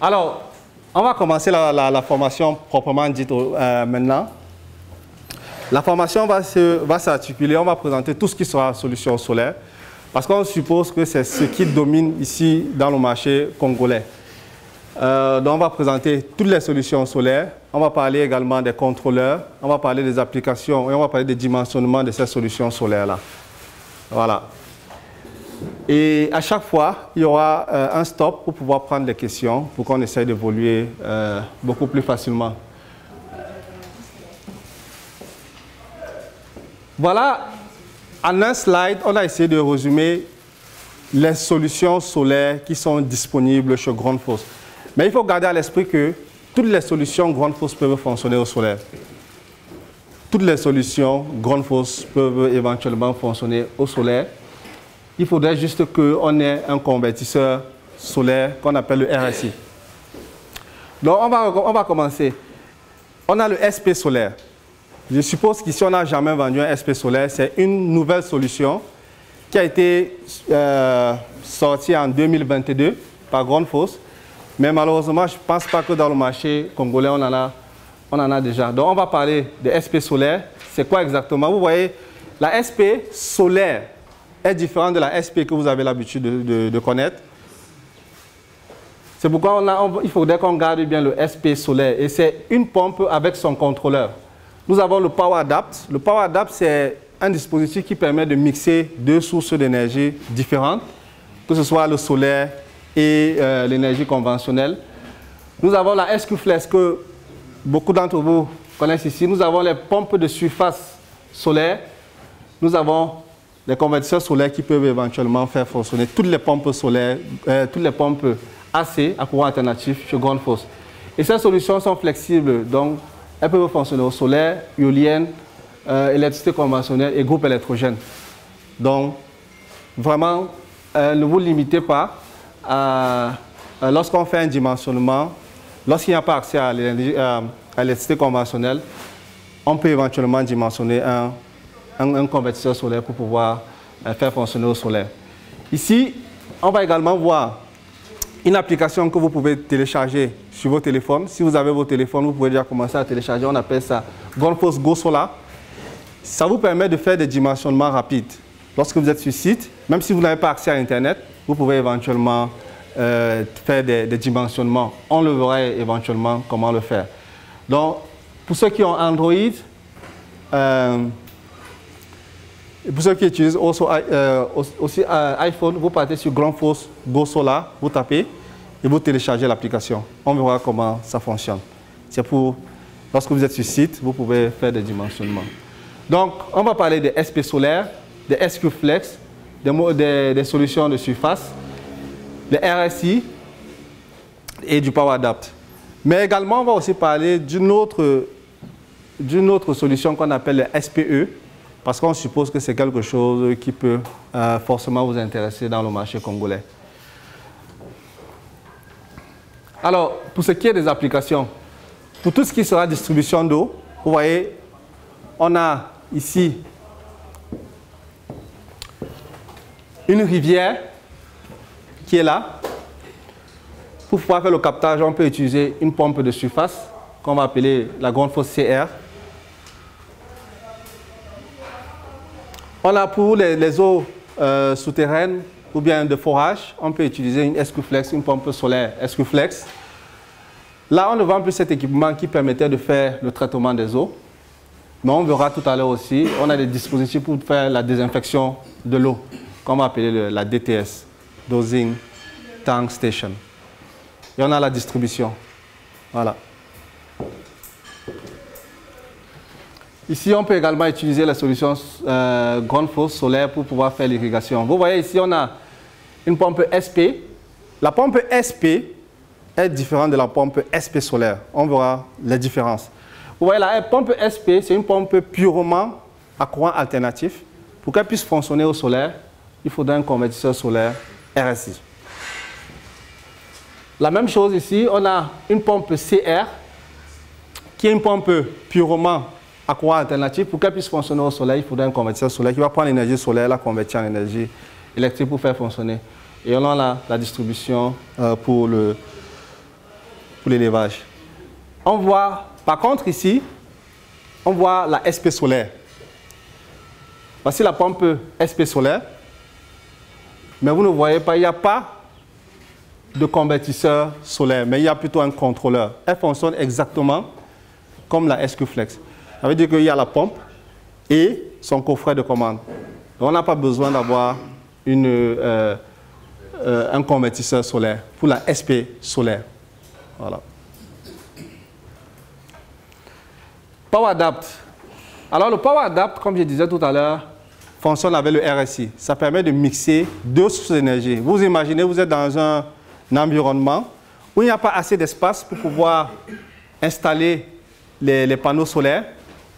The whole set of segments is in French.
Alors, on va commencer la formation proprement dite maintenant. La formation va s'articuler, on va présenter tout ce qui sera solution solaire, parce qu'on suppose que c'est ce qui domine ici dans le marché congolais. Donc on va présenter toutes les solutions solaires, on va parler également des contrôleurs, on va parler des applications et on va parler des dimensionnements de ces solutions solaires-là. Voilà. Et à chaque fois, il y aura un stop pour pouvoir prendre les questions, pour qu'on essaye d'évoluer beaucoup plus facilement. Voilà, en un slide, on a essayé de résumer les solutions solaires qui sont disponibles chez Grundfos. Mais il faut garder à l'esprit que toutes les solutions Grundfos peuvent fonctionner au solaire. Toutes les solutions Grundfos peuvent éventuellement fonctionner au solaire. Il faudrait juste qu'on ait un convertisseur solaire qu'on appelle le RSI. Donc on va commencer. On a le SP solaire. Je suppose qu'ici, on n'a jamais vendu un SP solaire. C'est une nouvelle solution qui a été sortie en 2022 par Grundfos. Mais malheureusement, je ne pense pas que dans le marché congolais, on en a déjà. Donc, on va parler de SP solaire. C'est quoi exactement? Vous voyez, la SP solaire est différente de la SP que vous avez l'habitude de connaître. C'est pourquoi il faudrait qu'on garde bien le SP solaire. Et c'est une pompe avec son contrôleur. Nous avons le Power Adapt. Le Power Adapt, c'est un dispositif qui permet de mixer deux sources d'énergie différentes, que ce soit le solaire et l'énergie conventionnelle. Nous avons la SQFlex que beaucoup d'entre vous connaissent ici. Nous avons les pompes de surface solaire. Nous avons les convertisseurs solaires qui peuvent éventuellement faire fonctionner toutes les pompes solaires, toutes les pompes AC à courant alternatif chez Grundfos. Et ces solutions sont flexibles, donc elles peuvent fonctionner au solaire, éolienne, électricité conventionnelle et groupe électrogène. Donc, vraiment, ne vous limitez pas lorsqu'on fait un dimensionnement, lorsqu'il n'y a pas accès à l'électricité conventionnelle, on peut éventuellement dimensionner un convertisseur solaire pour pouvoir faire fonctionner au solaire. Ici, on va également voir une application que vous pouvez télécharger sur vos téléphones. Si vous avez vos téléphones, vous pouvez déjà commencer à télécharger. On appelle ça Grundfos Go Solar. Ça vous permet de faire des dimensionnements rapides. Lorsque vous êtes sur site, même si vous n'avez pas accès à Internet, vous pouvez éventuellement faire des dimensionnements. On le verra éventuellement comment le faire. Donc, pour ceux qui ont Android, pour ceux qui utilisent aussi iPhone, vous partez sur Grundfos Go Solar, vous tapez et vous téléchargez l'application. On verra comment ça fonctionne. C'est pour, lorsque vous êtes sur site, vous pouvez faire des dimensionnements. Donc, on va parler des SP solaires, des SQFlex, des solutions de surface, des RSI et du Power Adapt. Mais également, on va aussi parler d'une autre solution qu'on appelle le SPE, parce qu'on suppose que c'est quelque chose qui peut forcément vous intéresser dans le marché congolais. Alors, pour ce qui est des applications, pour tout ce qui sera distribution d'eau, vous voyez, on a ici une rivière qui est là. Pour pouvoir faire le captage, on peut utiliser une pompe de surface qu'on va appeler la Grundfos CR. On a pour les eaux souterraines ou bien de forage, on peut utiliser une SQFlex, une pompe solaire SQFlex. Là, on ne vend plus cet équipement qui permettait de faire le traitement des eaux. Mais on verra tout à l'heure aussi, on a des dispositifs pour faire la désinfection de l'eau, qu'on va appeler la DTS, Dosing Tank Station. Et on a la distribution. Voilà. Ici, on peut également utiliser la solution Grundfos solaire pour pouvoir faire l'irrigation. Vous voyez ici, on a une pompe SP. La pompe SP est différente de la pompe SP solaire. On verra les différences. Vous voyez, la pompe SP, c'est une pompe purement à courant alternatif. Pour qu'elle puisse fonctionner au solaire, il faudra un convertisseur solaire RSI. La même chose ici, on a une pompe CR, qui est une pompe purement à courant alternatif. Pour qu'elle puisse fonctionner au soleil, il faudra un convertisseur solaire qui va prendre l'énergie solaire, la convertir en énergie électrique pour faire fonctionner. Et on a la distribution pour pour l'élevage. On voit, par contre ici, on voit la SP solaire. Voici la pompe SP solaire. Mais vous ne voyez pas, il n'y a pas de convertisseur solaire, mais il y a plutôt un contrôleur. Elle fonctionne exactement comme la SQFlex. Ça veut dire qu'il y a la pompe et son coffret de commande. Donc on n'a pas besoin d'avoir un convertisseur solaire pour la SP solaire. Voilà. Power Adapt. Alors le Power Adapt, comme je disais tout à l'heure, fonctionne avec le RSI. Ça permet de mixer deux sources d'énergie. Vous imaginez, vous êtes dans un environnement où il n'y a pas assez d'espace pour pouvoir installer les panneaux solaires.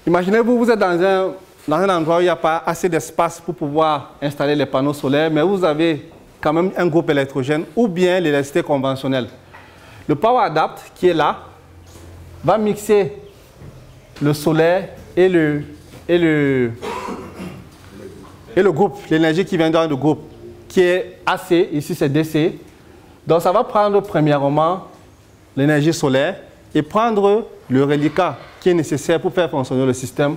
Imaginez-vous, vous êtes dans un endroit où il n'y a pas assez d'espace pour pouvoir installer les panneaux solaires, mais vous avez quand même un groupe électrogène ou bien l'électricité conventionnelle. Le Power Adapt qui est là va mixer le solaire et le groupe, l'énergie qui vient dans le groupe, qui est AC, ici c'est DC. Donc ça va prendre premièrement l'énergie solaire et prendre le reliquat qui est nécessaire pour faire fonctionner le système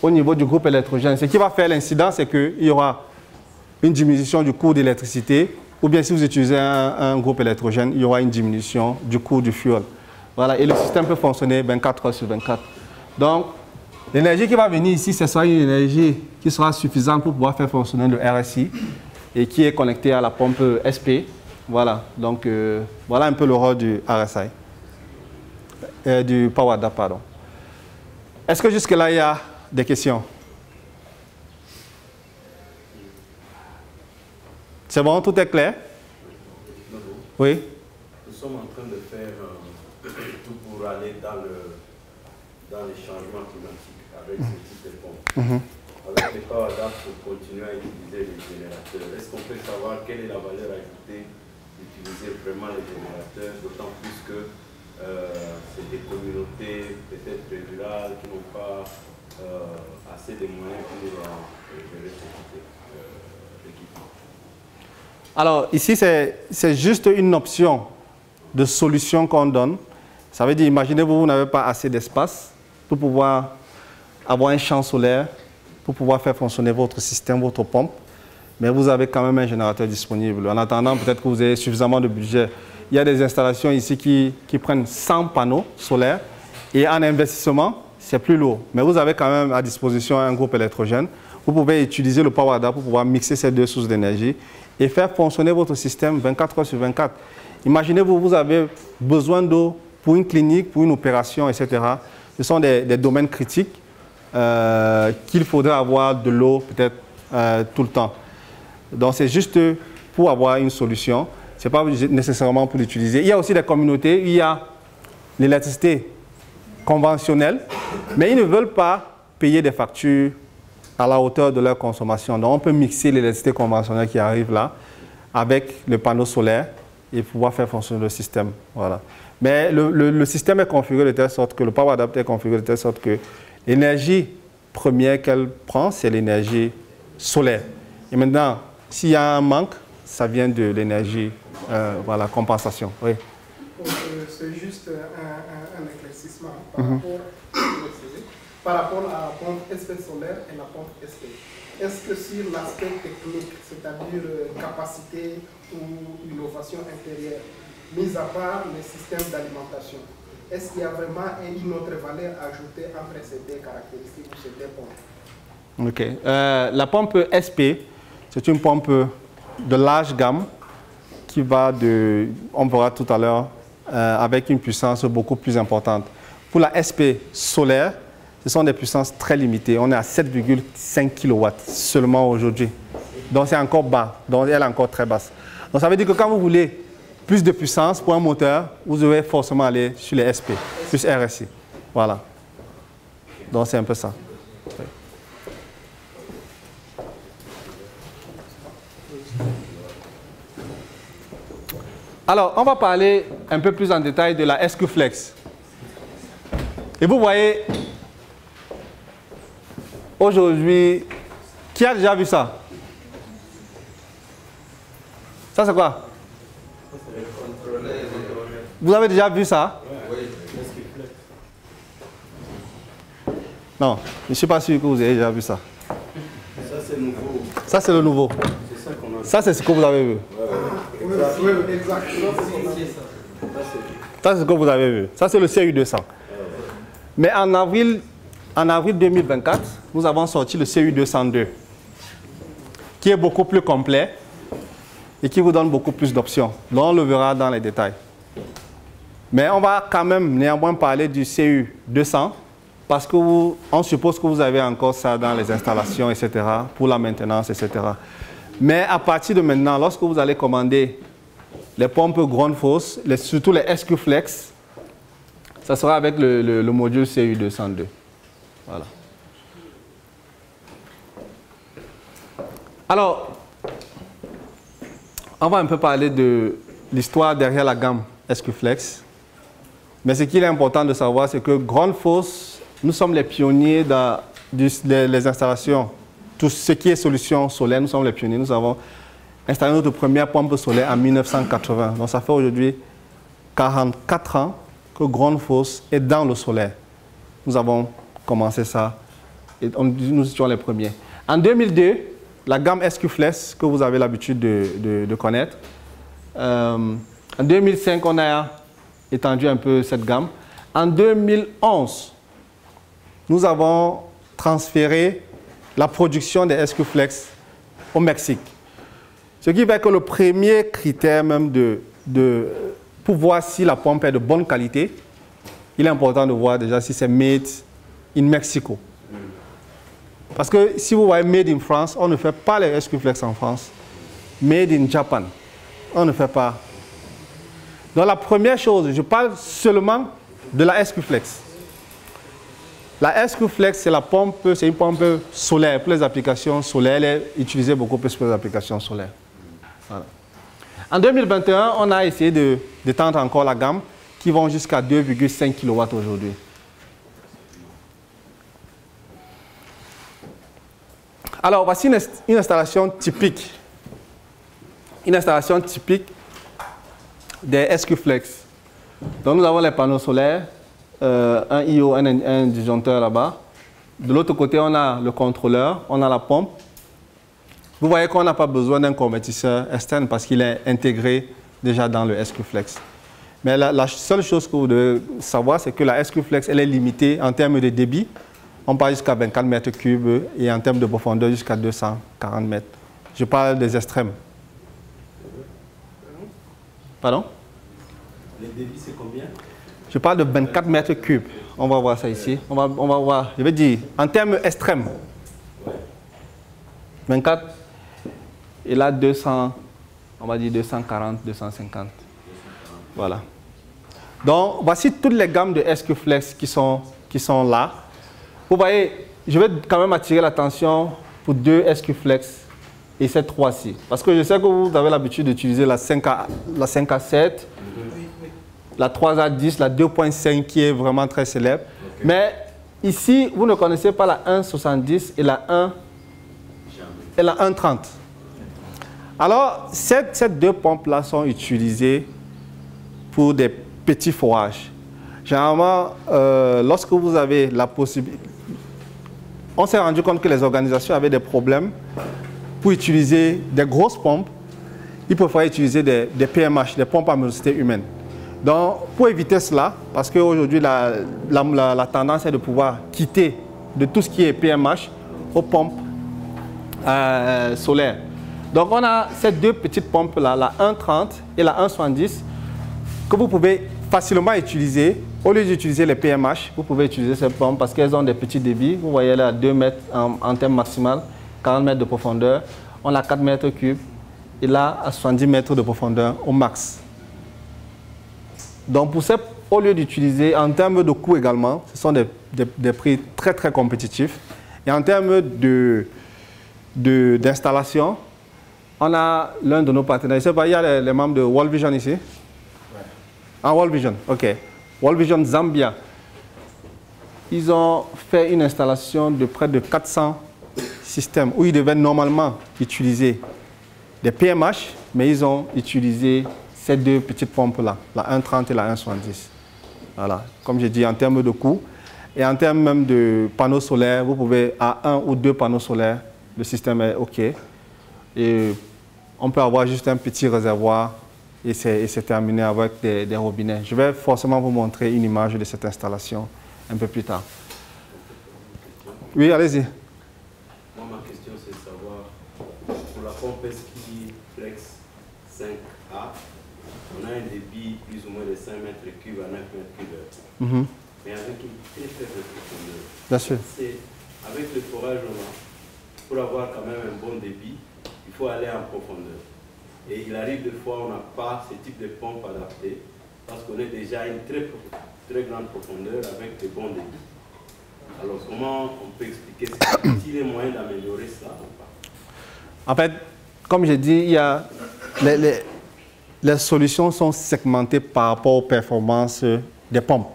au niveau du groupe électrogène. Ce qui va faire l'incidence, c'est qu'il y aura une diminution du coût d'électricité, ou bien si vous utilisez un groupe électrogène, il y aura une diminution du coût du fuel. Voilà, et le système peut fonctionner 24 heures sur 24. Donc, l'énergie qui va venir ici, ce sera une énergie qui sera suffisante pour pouvoir faire fonctionner le RSI et qui est connectée à la pompe SP. Voilà, donc voilà un peu le rôle du RSI, du Power Adapt, pardon. Est-ce que jusque-là, il y a des questions? C'est bon, tout est clair? Oui? Nous sommes en train de faire tout pour aller dans les changements climatiques avec ce type de pompe. Avec les Power Adapt, pour continuer à utiliser les générateurs. Est-ce qu'on peut savoir quelle est la valeur ajoutée d'utiliser vraiment les générateurs, d'autant plus que c'est des communautés peut-être rurales qui n'ont pas assez de moyens pour gérer ce type d'équipement? Alors, ici, c'est juste une option de solution qu'on donne. Ça veut dire, imaginez-vous, vous n'avez pas assez d'espace pour pouvoir avoir un champ solaire, pour pouvoir faire fonctionner votre système, votre pompe, mais vous avez quand même un générateur disponible. En attendant, peut-être que vous avez suffisamment de budget. Il y a des installations ici qui prennent 100 panneaux solaires et en investissement, c'est plus lourd. Mais vous avez quand même à disposition un groupe électrogène. Vous pouvez utiliser le Power Adapt pour pouvoir mixer ces deux sources d'énergie et faire fonctionner votre système 24 heures sur 24. Imaginez-vous, vous avez besoin d'eau pour une clinique, pour une opération, etc. Ce sont des domaines critiques qu'il faudrait avoir de l'eau peut-être tout le temps. Donc c'est juste pour avoir une solution. Ce n'est pas nécessairement pour l'utiliser. Il y a aussi des communautés où il y a l'électricité conventionnelle, mais ils ne veulent pas payer des factures à la hauteur de leur consommation. Donc on peut mixer l'électricité conventionnelle qui arrive là avec le panneau solaire et pouvoir faire fonctionner le système. Voilà. Mais le système est configuré de telle sorte que le Power Adapt est configuré de telle sorte que l'énergie première qu'elle prend, c'est l'énergie solaire. Et maintenant, s'il y a un manque, ça vient de l'énergie, voilà, compensation. Oui. C'est juste un éclaircissement par rapport à la pompe SP solaire et la pompe SP. Est-ce que sur l'aspect technique, c'est-à-dire capacité ou innovation intérieure, mis à part les systèmes d'alimentation, est-ce qu'il y a vraiment une autre valeur ajoutée entre ces deux caractéristiques ou ces deux pompes? Ok. La pompe SP, c'est une pompe de large gamme qui va de, on verra tout à l'heure, avec une puissance beaucoup plus importante. Pour la SP solaire, ce sont des puissances très limitées. On est à 7,5 kW seulement aujourd'hui. Donc c'est encore bas, donc elle est encore très basse. Donc ça veut dire que quand vous voulez plus de puissance pour un moteur, vous devez forcément aller sur les SP, plus RSI. Voilà. Donc c'est un peu ça. Alors, on va parler un peu plus en détail de la SQFlex. Et vous voyez, aujourd'hui, qui a déjà vu ça? Ça, c'est quoi? Vous avez déjà vu ça? Oui. Non, je ne suis pas sûr que vous avez déjà vu ça. Ça, c'est nouveau. Ça, c'est le nouveau. C'est ça qu'on a. Ça, c'est ce que vous avez vu. Oui, exactement. Ça, c'est ce que vous avez vu. Ça, c'est le CU200. Mais en avril 2024, nous avons sorti le CU202, qui est beaucoup plus complet et qui vous donne beaucoup plus d'options. Là, on le verra dans les détails. Mais on va quand même néanmoins parler du CU200 parce qu'on suppose que vous avez encore ça dans les installations, etc., pour la maintenance, etc. Mais à partir de maintenant, lorsque vous allez commander les pompes Grundfos, surtout les SQ Flex, ça sera avec le module CU202. Voilà. Alors, on va un peu parler de l'histoire derrière la gamme SQ Flex. Mais ce qu'il est important de savoir, c'est que Grundfos, nous sommes les pionniers dans les installations. Tout ce qui est solution solaire, nous sommes les pionniers. Nous avons installé notre première pompe solaire en 1980. Donc ça fait aujourd'hui 44 ans que Grundfos est dans le solaire. Nous avons commencé ça et nous étions les premiers. En 2002, la gamme SQ Flex que vous avez l'habitude de connaître. En 2005, on a étendu un peu cette gamme. En 2011, nous avons transféré la production des SQ Flex au Mexique. Ce qui fait que le premier critère même pour voir si la pompe est de bonne qualité, il est important de voir déjà si c'est made in Mexico. Parce que si vous voyez made in France, on ne fait pas les SQ Flex en France. Made in Japan, on ne fait pas. Donc la première chose, je parle seulement de la SQ Flex. La SQ Flex, c'est une pompe solaire pour les applications solaires. Elle est utilisée beaucoup plus pour les applications solaires. Voilà. En 2021, on a essayé d'étendre encore la gamme qui vont jusqu'à 2,5 kW aujourd'hui. Alors, voici une installation typique. Une installation typique des SQ Flex. Donc, nous avons les panneaux solaires, un IO, un disjoncteur là-bas. De l'autre côté, on a le contrôleur, on a la pompe. Vous voyez qu'on n'a pas besoin d'un convertisseur externe parce qu'il est intégré déjà dans le SQ Flex. Mais la seule chose que vous devez savoir, c'est que la SQ Flex, elle est limitée en termes de débit. On parle jusqu'à 24 mètres cubes et en termes de profondeur jusqu'à 240 mètres. Je parle des extrêmes. Pardon? Les débits, c'est combien? Je parle de 24 mètres cubes. On va voir ça ici. On va voir, je vais dire, en termes extrêmes. 24. Et là, 200, on va dire 240, 250. Voilà. Donc, voici toutes les gammes de SQ Flex qui sont là. Vous voyez, je vais quand même attirer l'attention pour deux SQ Flex et cette 3-ci. Parce que je sais que vous avez l'habitude d'utiliser la 5A7, la 3A10, la 2.5 qui est vraiment très célèbre. Okay. Mais ici, vous ne connaissez pas la 1.70 et la 1.30. Alors, ces deux pompes-là sont utilisées pour des petits forages. Généralement, lorsque vous avez la possibilité... On s'est rendu compte que les organisations avaient des problèmes pour utiliser des grosses pompes. Ils préféraient utiliser des PMH, des pompes à vélocité humaine. Donc, pour éviter cela, parce qu'aujourd'hui, la tendance est de pouvoir quitter de tout ce qui est PMH aux pompes solaires. Donc, on a ces deux petites pompes-là, la 1.30 et la 1.70, que vous pouvez facilement utiliser. Au lieu d'utiliser les PMH, vous pouvez utiliser ces pompes parce qu'elles ont des petits débits. Vous voyez là, 2 mètres en termes maximal, 40 mètres de profondeur. On a 4 mètres cubes et là, à 70 mètres de profondeur au max. Donc, pour ça, au lieu d'utiliser, en termes de coût également, ce sont des prix très, très compétitifs. Et en termes d'installation, on a l'un de nos partenaires. Je sais pas, il y a les membres de World Vision ici? Ouais. Ah, World Vision, OK. World Vision Zambia. Ils ont fait une installation de près de 400 systèmes où ils devaient normalement utiliser des PMH, mais ils ont utilisé ces deux petites pompes-là, la 1,30 et la 1,70. Voilà, comme j'ai dit, en termes de coût et en termes même de panneaux solaires, vous pouvez, à 1 ou 2 panneaux solaires, le système est OK. Et on peut avoir juste un petit réservoir et c'est terminé avec des robinets. Je vais forcément vous montrer une image de cette installation un peu plus tard. Oui, allez-y. Moi, ma question, c'est de savoir, pour la pompe Eskiflex 5A, on a un débit plus ou moins de 5 mètres cubes à 9 mètres cubes. Mais avec une très faible profondeur. Bien sûr. Avec le forage, pour avoir quand même un bon débit, il faut aller en profondeur. Et il arrive des fois, on n'a pas ce type de pompe adaptée, parce qu'on est déjà à une très grande profondeur avec de bons débits. Alors, comment on peut expliquer ça? Est-il y a moyen d'améliorer ça ou pas? En fait, comme j'ai dit, il y a les solutions sont segmentées par rapport aux performances des pompes.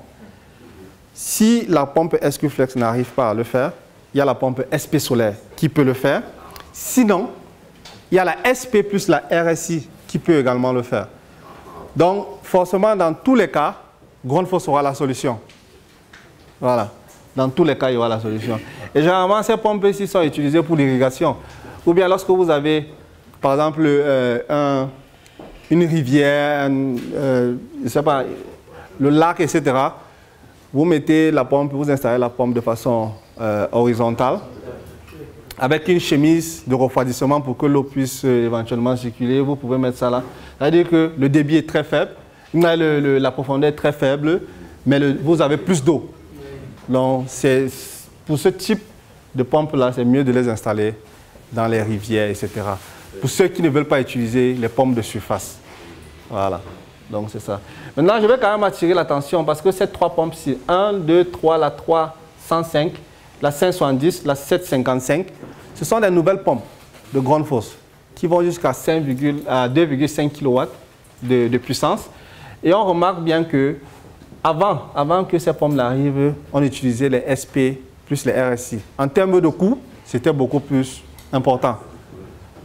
Si la pompe Eskiflex n'arrive pas à le faire, il y a la pompe SP solaire qui peut le faire. Sinon, il y a la SP plus la RSI qui peut également le faire. Donc, forcément, dans tous les cas, Grundfos aura la solution. Voilà. Dans tous les cas, il y aura la solution. Et généralement, ces pompes ici sont utilisées pour l'irrigation. Ou bien lorsque vous avez, par exemple, une rivière, je sais pas, le lac, etc., vous mettez la pompe, vous installez la pompe de façon horizontale, avec une chemise de refroidissement pour que l'eau puisse éventuellement circuler. Vous pouvez mettre ça là. C'est-à-dire que le débit est très faible, la profondeur est très faible, mais vous avez plus d'eau. Donc, pour ce type de pompe-là, c'est mieux de les installer dans les rivières, etc. Pour ceux qui ne veulent pas utiliser les pompes de surface. Voilà. Donc, c'est ça. Maintenant, je vais quand même attirer l'attention parce que ces trois pompes-ci, 1, 2, 3, la 305, la 570, la 755, ce sont des nouvelles pompes de Grundfos qui vont jusqu'à 2,5 kW de puissance. Et on remarque bien que avant que ces pompes arrivent, on utilisait les SP plus les RSI. En termes de coût, c'était beaucoup plus important.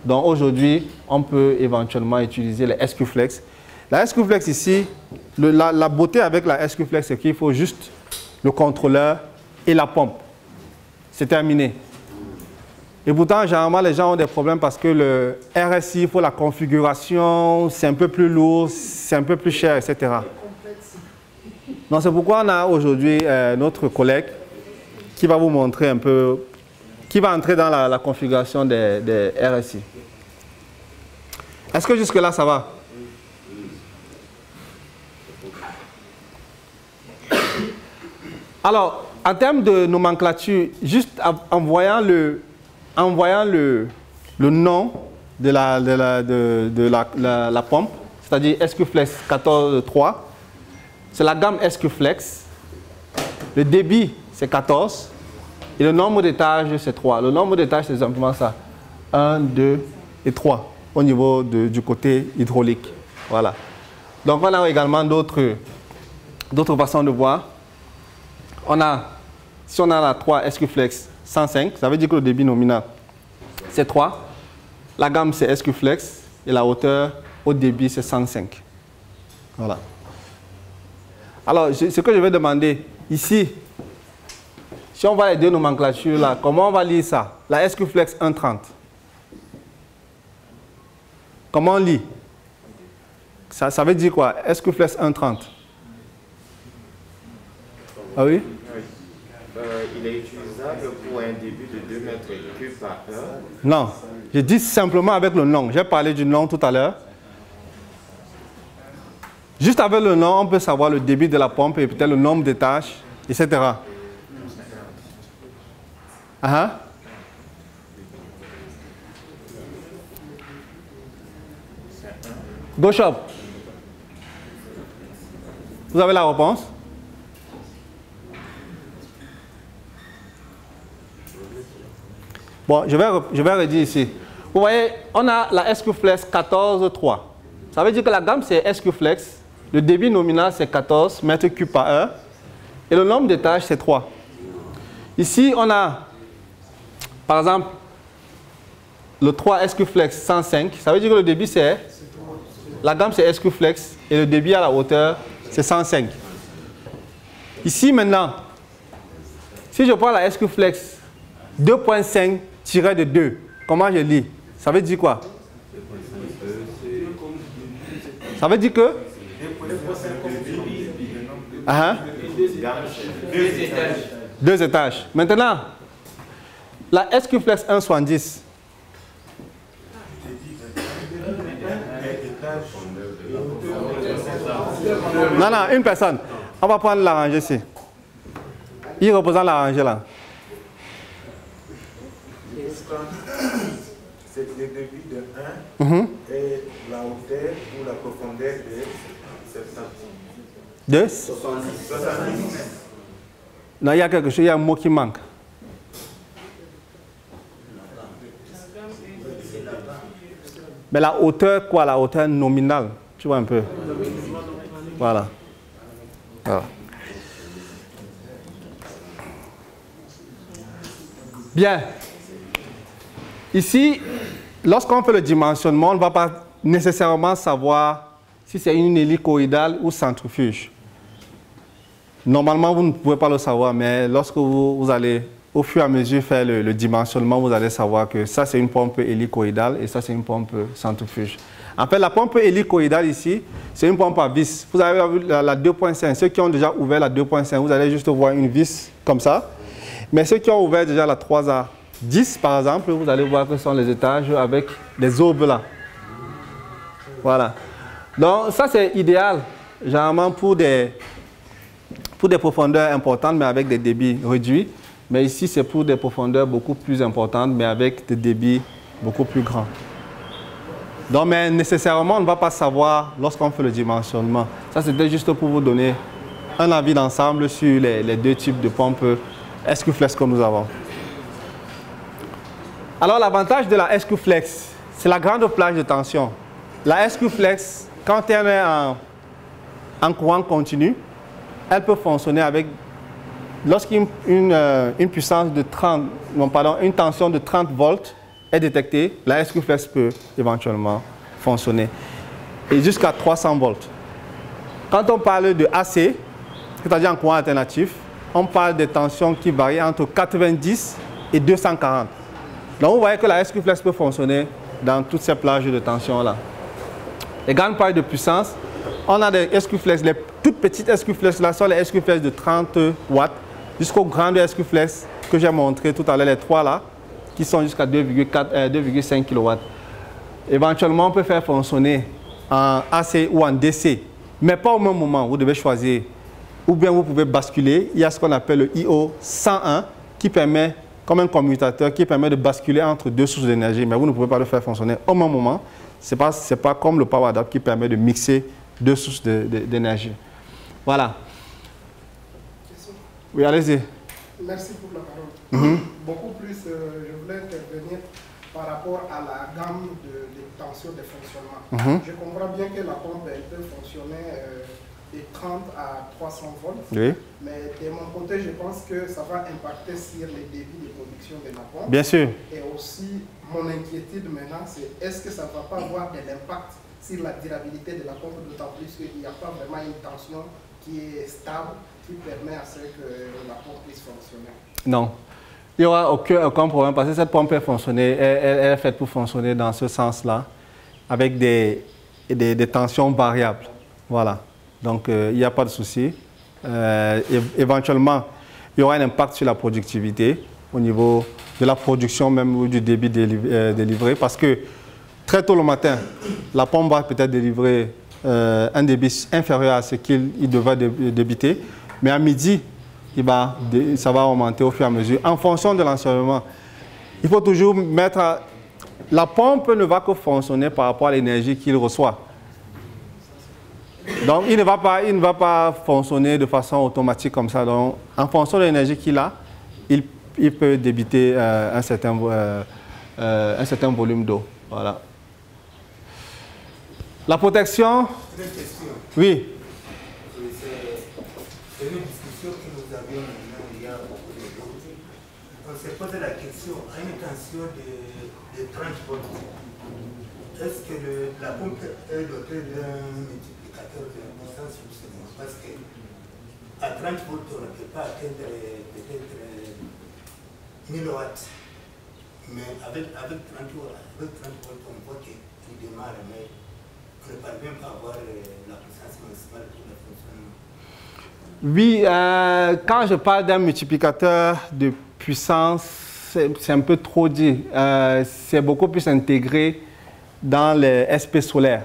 Donc aujourd'hui, on peut éventuellement utiliser les Eskiflex. La Eskiflex ici, la beauté avec la Eskiflex, c'est qu'il faut juste le contrôleur et la pompe. C'est terminé. Et pourtant, généralement, les gens ont des problèmes parce que le RSI, il faut la configuration, c'est un peu plus lourd, c'est un peu plus cher, etc. Donc c'est pourquoi on a aujourd'hui notre collègue qui va vous montrer un peu, qui va entrer dans la configuration des RSI. Est-ce que jusque-là, ça va? Alors, en termes de nomenclature, juste en voyant le nom de la pompe, c'est-à-dire Eskiflex 14.3, c'est la gamme Eskiflex. Le débit, c'est 14. Et le nombre d'étages, c'est 3. Le nombre d'étages, c'est simplement ça. 1, 2 et 3 au niveau du côté hydraulique. Voilà. Donc, on a également d'autres façons de voir. Si on a la 3 Eskiflex 105, ça veut dire que le débit nominal, c'est 3. La gamme, c'est Eskiflex. Et la hauteur au débit, c'est 105. Voilà. Alors, ce que je vais demander ici, si on voit les deux nomenclatures là, comment on va lire ça? La Eskiflex 1.30. Comment on lit? Ça veut dire quoi? Eskiflex 1.30. Ah oui? Il est utilisable pour un débit de 2 mètres cubes par heure. Non, je dis simplement avec le nom. J'ai parlé du nom tout à l'heure. Juste avec le nom, on peut savoir le débit de la pompe et peut-être le nombre de tâches, etc. Go shop. Vous avez la réponse? Bon, je vais redire ici. Vous voyez, on a la Eskiflex 14.3. Ça veut dire que la gamme, c'est Eskiflex. Le débit nominal, c'est 14 mètres cubes par heure. Et le nombre d'étages, c'est 3. Ici, on a, par exemple, le 3 Eskiflex 105. Ça veut dire que le débit, c'est la gamme c'est SQ Flex et le débit à la hauteur c'est 105. Ici maintenant, si je prends la SQ Flex 2.5 tiré de 2, comment je lis? Ça veut dire quoi? Ça veut dire que deux étages. Maintenant, la SQ Flex 1.70. Non, non, une personne. On va prendre la rangée ici. Il représente la rangée là. C'est le débit de 1 et la hauteur ou la profondeur de 70. De 70. Non, il y a quelque chose, il y a un mot qui manque. Mais la hauteur, quoi? La hauteur nominale. Tu vois un peu? Voilà. Voilà. Bien. Ici, lorsqu'on fait le dimensionnement, on ne va pas nécessairement savoir si c'est une hélicoïdale ou centrifuge. Normalement, vous ne pouvez pas le savoir, mais lorsque vous allez au fur et à mesure faire le dimensionnement, vous allez savoir que ça c'est une pompe hélicoïdale et ça c'est une pompe centrifuge. En fait, la pompe hélicoïdale ici, c'est une pompe à vis. Vous avez vu la 2.5. Ceux qui ont déjà ouvert la 2.5, vous allez juste voir une vis comme ça. Mais ceux qui ont ouvert déjà la 3A10, par exemple, vous allez voir que ce sont les étages avec des aubes là. Voilà. Donc, ça c'est idéal, généralement pour des profondeurs importantes, mais avec des débits réduits. Mais ici, c'est pour des profondeurs beaucoup plus importantes, mais avec des débits beaucoup plus grands. Donc, mais nécessairement, on ne va pas savoir lorsqu'on fait le dimensionnement. Ça, c'était juste pour vous donner un avis d'ensemble sur les deux types de pompes SQ Flex que nous avons. Alors, l'avantage de la SQ Flex, c'est la grande plage de tension. La SQ Flex, quand elle est en courant continu, elle peut fonctionner avec, lorsqu'une puissance de 30, non, pardon, une tension de 30 volts est détectée, la SQ Flex peut éventuellement fonctionner. Et jusqu'à 300 volts. Quand on parle de AC, c'est-à-dire en courant alternatif, on parle de tensions qui varient entre 90 et 240. Donc vous voyez que la SQ Flex peut fonctionner dans toutes ces plages de tension-là. Les grandes pailles de puissance, on a des SQ Flex, les toutes petites SQ Flex là sont les SQ Flex de 30 watts jusqu'aux grandes SQ Flex que j'ai montré tout à l'heure, les trois là, qui sont jusqu'à 2,5 kW. Éventuellement, on peut faire fonctionner en AC ou en DC, mais pas au même moment. Vous devez choisir. Ou bien vous pouvez basculer. Il y a ce qu'on appelle le IO 101 qui permet, comme un commutateur, qui permet de basculer entre deux sources d'énergie, mais vous ne pouvez pas le faire fonctionner au même moment. Ce n'est pas comme le Power Adapt qui permet de mixer deux sources d'énergie. Voilà. Oui, allez-y. Merci pour la parole. Beaucoup plus, je voulais intervenir par rapport à la gamme de tension de fonctionnement. Je comprends bien que la pompe elle peut fonctionner de 30 à 300 volts, oui. Mais de mon côté, je pense que ça va impacter sur les débits de production de la pompe. Bien sûr. Et aussi, mon inquiétude maintenant, c'est est-ce que ça ne va pas avoir de l'impact sur la durabilité de la pompe, d'autant plus qu'il n'y a pas vraiment une tension qui est stable, qui permet à ce que la pompe puisse fonctionner. Non. Il n'y aura aucun problème parce que cette pompe est fonctionner, elle est faite pour fonctionner dans ce sens-là, avec des tensions variables. Voilà. Donc, il n'y a pas de souci. Éventuellement, il y aura un impact sur la productivité au niveau de la production même ou du débit délivré parce que très tôt le matin, la pompe va peut-être délivrer un débit inférieur à ce qu'il devrait débiter, mais à midi, ça va augmenter au fur et à mesure en fonction de l'ensoleillement. Il faut toujours mettre... La pompe ne va que fonctionner par rapport à l'énergie qu'il reçoit. Donc, il ne va pas fonctionner de façon automatique comme ça. Donc, en fonction de l'énergie qu'il a, il peut débiter un certain volume d'eau. Voilà. La protection... Une question. Oui. C'est une discussion que nous avions maintenant il y a beaucoup de jours. On s'est posé la question à une tension de 30 volts. est-ce que la pompe est dotée d'un multiplicateur de puissance justement? Parce qu'à 30 volts, on ne peut pas atteindre peut-être 1000 watts. Mais avec 30 volts, on voit qu'il démarre, mais on ne parvient pas à avoir la puissance maximale pour le fonctionnement. Oui, quand je parle d'un multiplicateur de puissance, c'est un peu trop dit. C'est beaucoup plus intégré dans les SP solaires.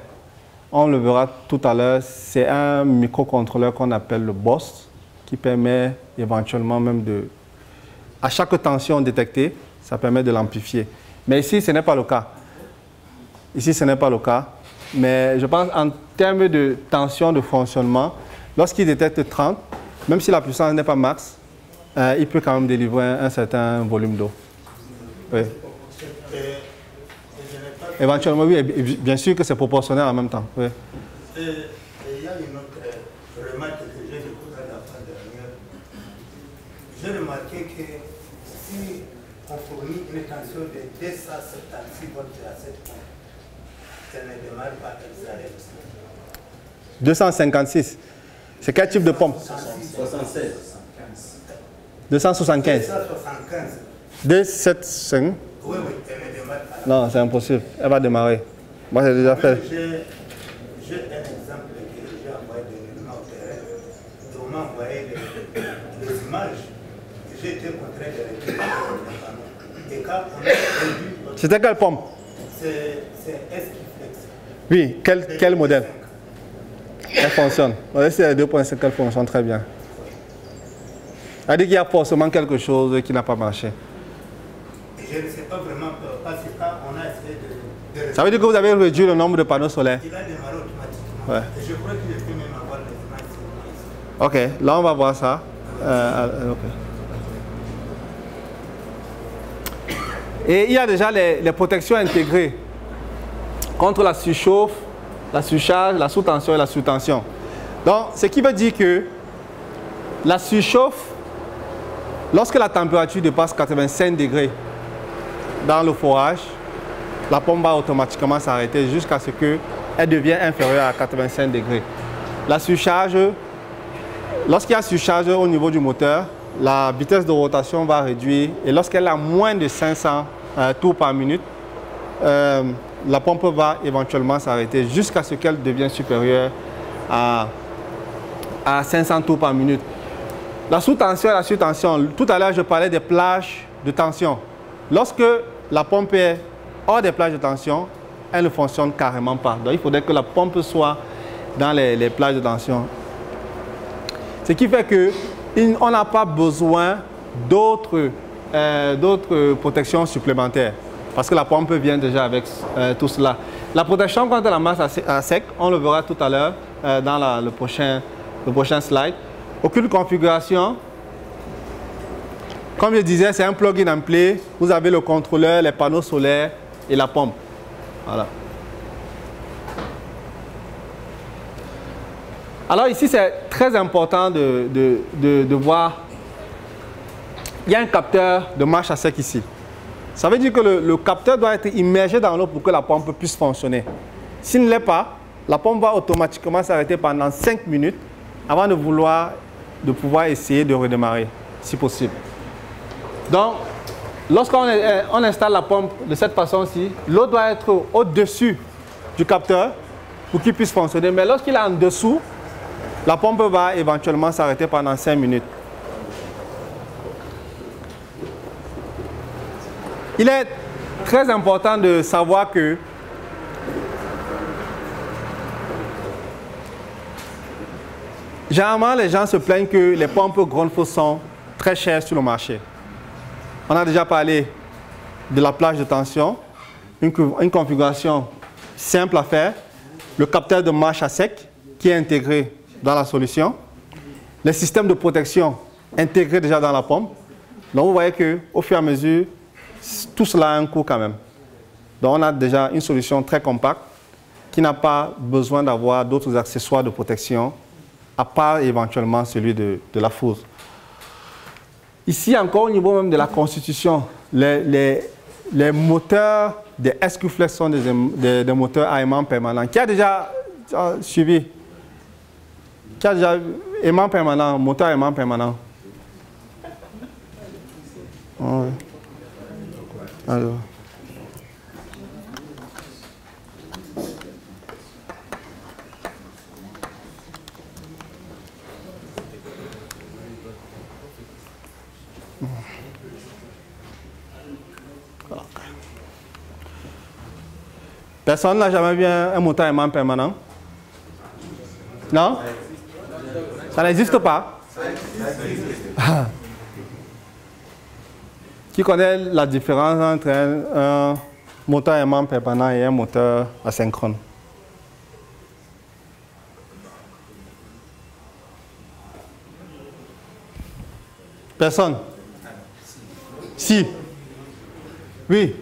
On le verra tout à l'heure, c'est un microcontrôleur qu'on appelle le BOSS qui permet éventuellement même de, à chaque tension détectée, ça permet de l'amplifier. Mais ici, ce n'est pas le cas. Ici, ce n'est pas le cas. Mais je pense en termes de tension de fonctionnement, lorsqu'il détecte 30, même si la puissance n'est pas max, il peut quand même délivrer un certain volume d'eau. Oui. Éventuellement, oui, bien sûr que c'est proportionnel en même temps. Oui. Il y a une autre remarque que j'ai découverte à la fin dernière. J'ai remarqué que si on fournit une tension de 276 volts à cette pompe, ça ne démarre pas, elle s'arrête. 256. C'est quel type de pompe? 76. 275. 275. 275. Oui, elle ne démarre pas. Non, c'est impossible. Elle va démarrer. Moi, j'ai déjà fait. J'ai un exemple que j'ai envoyé de au terrain. On m'a envoyé les images. J'ai été contraint de récupérer les panneaux. Et quand on a réduit... C'était quelle pompe? C'est S-Flex. Oui, quel modèle? Elle fonctionne. On va essayer les 2.5 qu'elle fonctionne très bien. Elle dit qu'il y a forcément quelque chose qui n'a pas marché. Je ne sais pas vraiment, parce que quand on a essayé de... Ça veut dire que vous avez réduit le nombre de panneaux solaires? Il a démarré automatiquement. Ouais. Et je crois qu'il peut même avoir les images. Ok, là on va voir ça. Okay. Et il y a déjà les protections intégrées contre la surchauffe, la surcharge, la sous-tension et la sous-tension. Donc, ce qui veut dire que la surchauffe, lorsque la température dépasse 85 degrés dans le forage, la pompe va automatiquement s'arrêter jusqu'à ce qu'elle devienne inférieure à 85 degrés. La surcharge, lorsqu'il y a surcharge au niveau du moteur, la vitesse de rotation va réduire et lorsqu'elle a moins de 500 tours par minute, la pompe va éventuellement s'arrêter jusqu'à ce qu'elle devienne supérieure à 500 tours par minute. La sous-tension et la surtension, tout à l'heure je parlais des plages de tension. Lorsque la pompe est hors des plages de tension, elle ne fonctionne carrément pas. Donc il faudrait que la pompe soit dans les plages de tension. Ce qui fait qu'on n'a pas besoin d'autres protections supplémentaires. Parce que la pompe vient déjà avec tout cela. La protection contre la masse à sec, on le verra tout à l'heure dans le prochain slide. Aucune configuration. Comme je disais, c'est un plug-in and play. Vous avez le contrôleur, les panneaux solaires et la pompe. Voilà. Alors ici, c'est très important de voir. Il y a un capteur de marche à sec ici. Ça veut dire que le capteur doit être immergé dans l'eau pour que la pompe puisse fonctionner. S'il ne l'est pas, la pompe va automatiquement s'arrêter pendant 5 minutes avant de pouvoir essayer de redémarrer, si possible. Donc, lorsqu'on installe la pompe de cette façon-ci, l'eau doit être au-dessus du capteur pour qu'il puisse fonctionner. Mais lorsqu'il est en dessous, la pompe va éventuellement s'arrêter pendant 5 minutes. Il est très important de savoir que généralement, les gens se plaignent que les pompes Grundfos sont très chères sur le marché. On a déjà parlé de la plage de tension, une configuration simple à faire, le capteur de marche à sec qui est intégré dans la solution, les systèmes de protection intégrés déjà dans la pompe. Donc vous voyez qu'au fur et à mesure, tout cela a un coût quand même. Donc on a déjà une solution très compacte qui n'a pas besoin d'avoir d'autres accessoires de protection à part éventuellement celui de la fosse. Ici encore au niveau même de la constitution, les les moteurs des SQ-Flex sont des moteurs à aimant permanent. Qui a déjà suivi? Qui a déjà aimant permanent, moteur à aimant permanent? Ouais. Alors. Personne n'a jamais vu un moteur aimant permanent? Non? Ça n'existe pas? Qui connaît la différence entre un moteur aimant permanent et un moteur asynchrone? Personne? Si? Oui?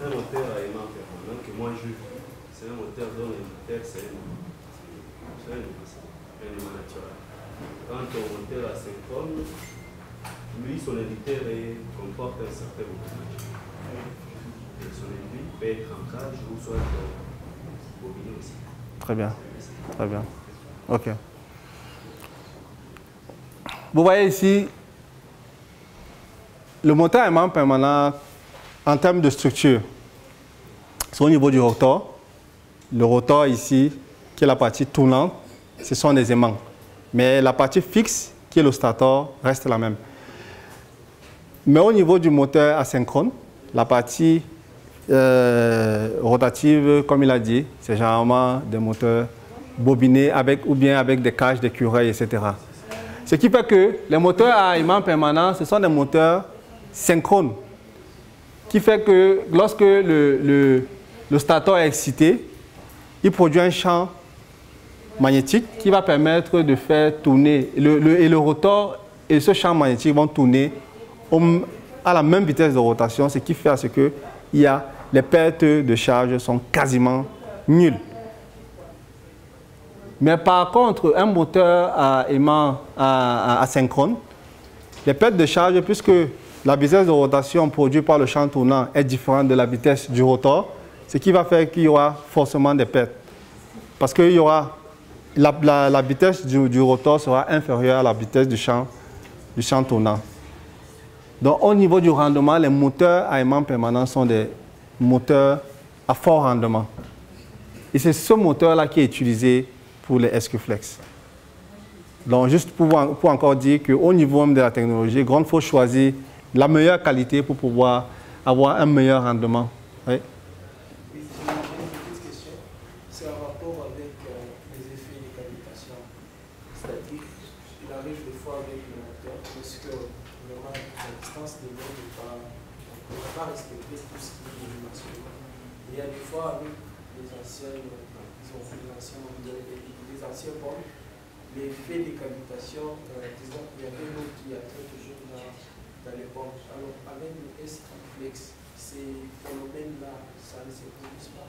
Un moteur à aimant permanent que moi je vis, c'est un moteur dont l'émetteur c'est un élément naturel. Quant au moteur asynchrone, lui son émetteur comporte un certain voltage. Et son émetteur peut être en cage ou soit bobiné aussi. Très bien, très bien. Ok. Vous voyez ici, le moteur aimant permanent, en termes de structure, c'est au niveau du rotor. Le rotor ici, qui est la partie tournante, ce sont des aimants. Mais la partie fixe, qui est le stator, reste la même. Mais au niveau du moteur asynchrone, la partie rotative, comme il a dit, c'est généralement des moteurs bobinés ou bien avec des cages d'écureuil, etc. Ce qui fait que les moteurs à aimant permanent, ce sont des moteurs synchrones. Qui fait que lorsque le stator est excité, il produit un champ magnétique qui va permettre de faire tourner, et le rotor et ce champ magnétique vont tourner à la même vitesse de rotation, ce qui fait à ce que les pertes de charge sont quasiment nulles. Mais par contre, un moteur à aimant asynchrone, les pertes de charge, puisque la vitesse de rotation produite par le champ tournant est différente de la vitesse du rotor, ce qui va faire qu'il y aura forcément des pertes. Parce que la vitesse du rotor sera inférieure à la vitesse du champ tournant. Donc au niveau du rendement, les moteurs à aimant permanent sont des moteurs à fort rendement. Et c'est ce moteur-là qui est utilisé pour les SQ-Flex. Donc juste pour encore dire qu'au niveau même de la technologie, Grundfos choisit la meilleure qualité pour pouvoir avoir un meilleur rendement. Oui. Oui, j'ai une petite question. C'est en rapport avec les effets de cavitation. C'est-à-dire, il arrive des fois avec le moteur, parce que vraiment la distance de l'eau ne va pas respecter tout ce qui est dimensionnement. Il y a des fois avec les anciens pompes, l'effet de cavitation, disons qu'il y avait l'eau qui attrait toujours dans les pompes. Alors, avec le SQ-Flex, ces phénomènes-là, ça ne se produit pas.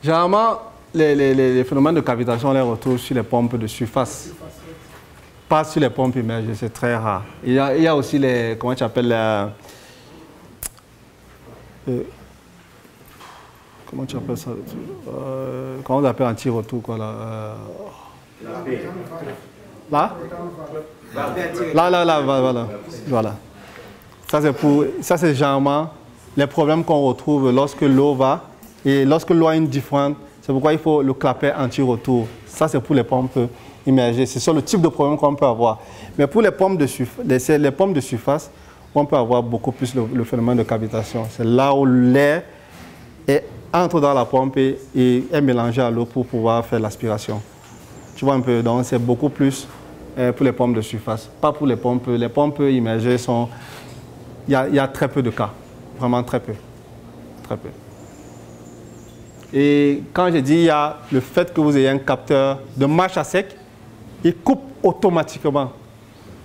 Généralement, les phénomènes de cavitation, on les retrouve sur les pompes de surface. Pas sur les pompes immergées, c'est très rare. Il y a aussi les, comment tu appelles, comment tu appelles ça? Comment on appelle anti-retour, quoi, là? Là? Là, voilà. Ça, c'est généralement les problèmes qu'on retrouve lorsque l'eau va. Et lorsque l'eau a une différente, c'est pourquoi il faut le clapet anti-retour. Ça, c'est pour les pompes immergées. C'est sur le type de problème qu'on peut avoir. Mais pour les pompes de surface, on peut avoir beaucoup plus le phénomène de cavitation. C'est là où l'air entre dans la pompe et est mélangé à l'eau pour pouvoir faire l'aspiration. Tu vois un peu, donc c'est beaucoup plus pour les pompes de surface. Pas pour les pompes. Les pompes immergées sont... Il y a très peu de cas. Vraiment très peu. Très peu. Et quand j'ai dit il y a le fait que vous ayez un capteur de marche à sec, il coupe automatiquement.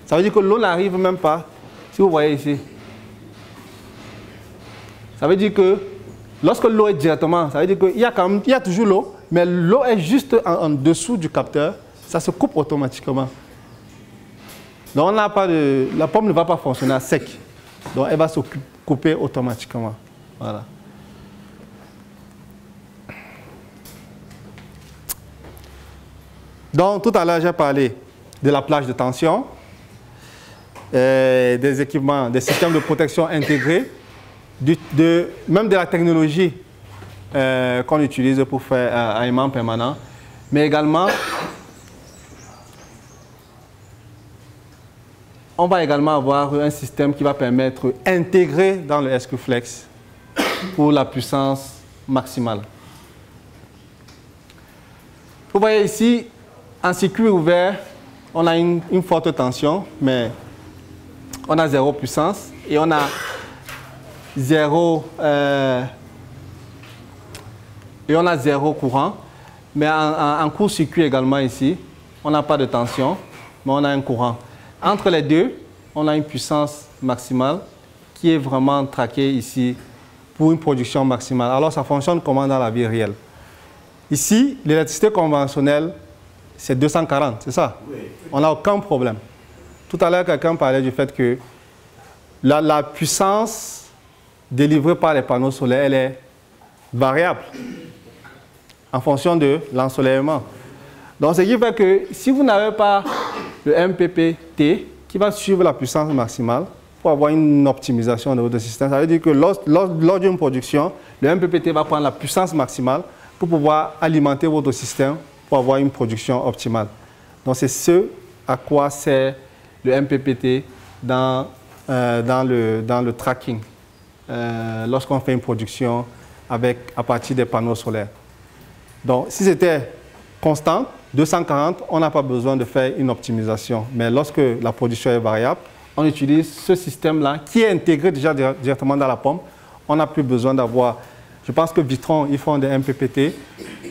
Ça veut dire que l'eau n'arrive même pas, si vous voyez ici. Ça veut dire que lorsque l'eau est directement, ça veut dire qu'il y a toujours l'eau, mais l'eau est juste en dessous du capteur, ça se coupe automatiquement. Donc on n'a pas la pompe ne va pas fonctionner à sec. Donc, elle va se couper automatiquement. Voilà. Donc, tout à l'heure, j'ai parlé de la plage de tension, des équipements, des systèmes de protection intégrés, même de la technologie qu'on utilise pour faire un aimant permanent, mais également, on va également avoir un système qui va permettre d'intégrer dans le SQFlex pour la puissance maximale. Vous voyez ici, en circuit ouvert, on a une forte tension, mais on a 0 puissance et on a 0 courant. Mais en court-circuit également ici, on n'a pas de tension, mais on a un courant. Entre les deux, on a une puissance maximale qui est vraiment traquée ici pour une production maximale. Alors, ça fonctionne comment dans la vie réelle? Ici, l'électricité conventionnelle, c'est 240, c'est ça? Oui. On n'a aucun problème. Tout à l'heure, quelqu'un parlait du fait que la puissance délivrée par les panneaux solaires, elle est variable en fonction de l'ensoleillement. Donc, ce qui fait que si vous n'avez pas le MPPT qui va suivre la puissance maximale pour avoir une optimisation de votre système, ça veut dire que lors d'une production, le MPPT va prendre la puissance maximale pour pouvoir alimenter votre système pour avoir une production optimale. Donc, c'est ce à quoi sert le MPPT dans le tracking lorsqu'on fait une production à partir des panneaux solaires. Donc, si c'était constant, 240, on n'a pas besoin de faire une optimisation. Mais lorsque la production est variable, on utilise ce système-là qui est intégré déjà directement dans la pompe. On n'a plus besoin d'avoir... Je pense que Vitron, ils font des MPPT.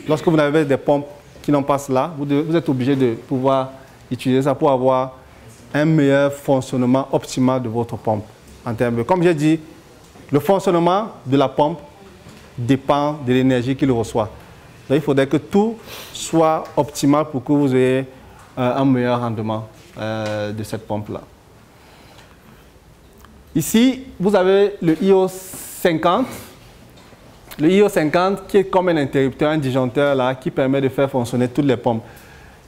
Lorsque vous avez des pompes qui n'ont pas cela, vous êtes obligé de pouvoir utiliser ça pour avoir un meilleur fonctionnement optimal de votre pompe. En termes, comme j'ai dit, le fonctionnement de la pompe dépend de l'énergie qu'il reçoit. Donc, il faudrait que tout soit optimal pour que vous ayez un meilleur rendement de cette pompe-là. Ici, vous avez le IO50. Le IO50 qui est comme un interrupteur, un disjoncteur là, qui permet de faire fonctionner toutes les pompes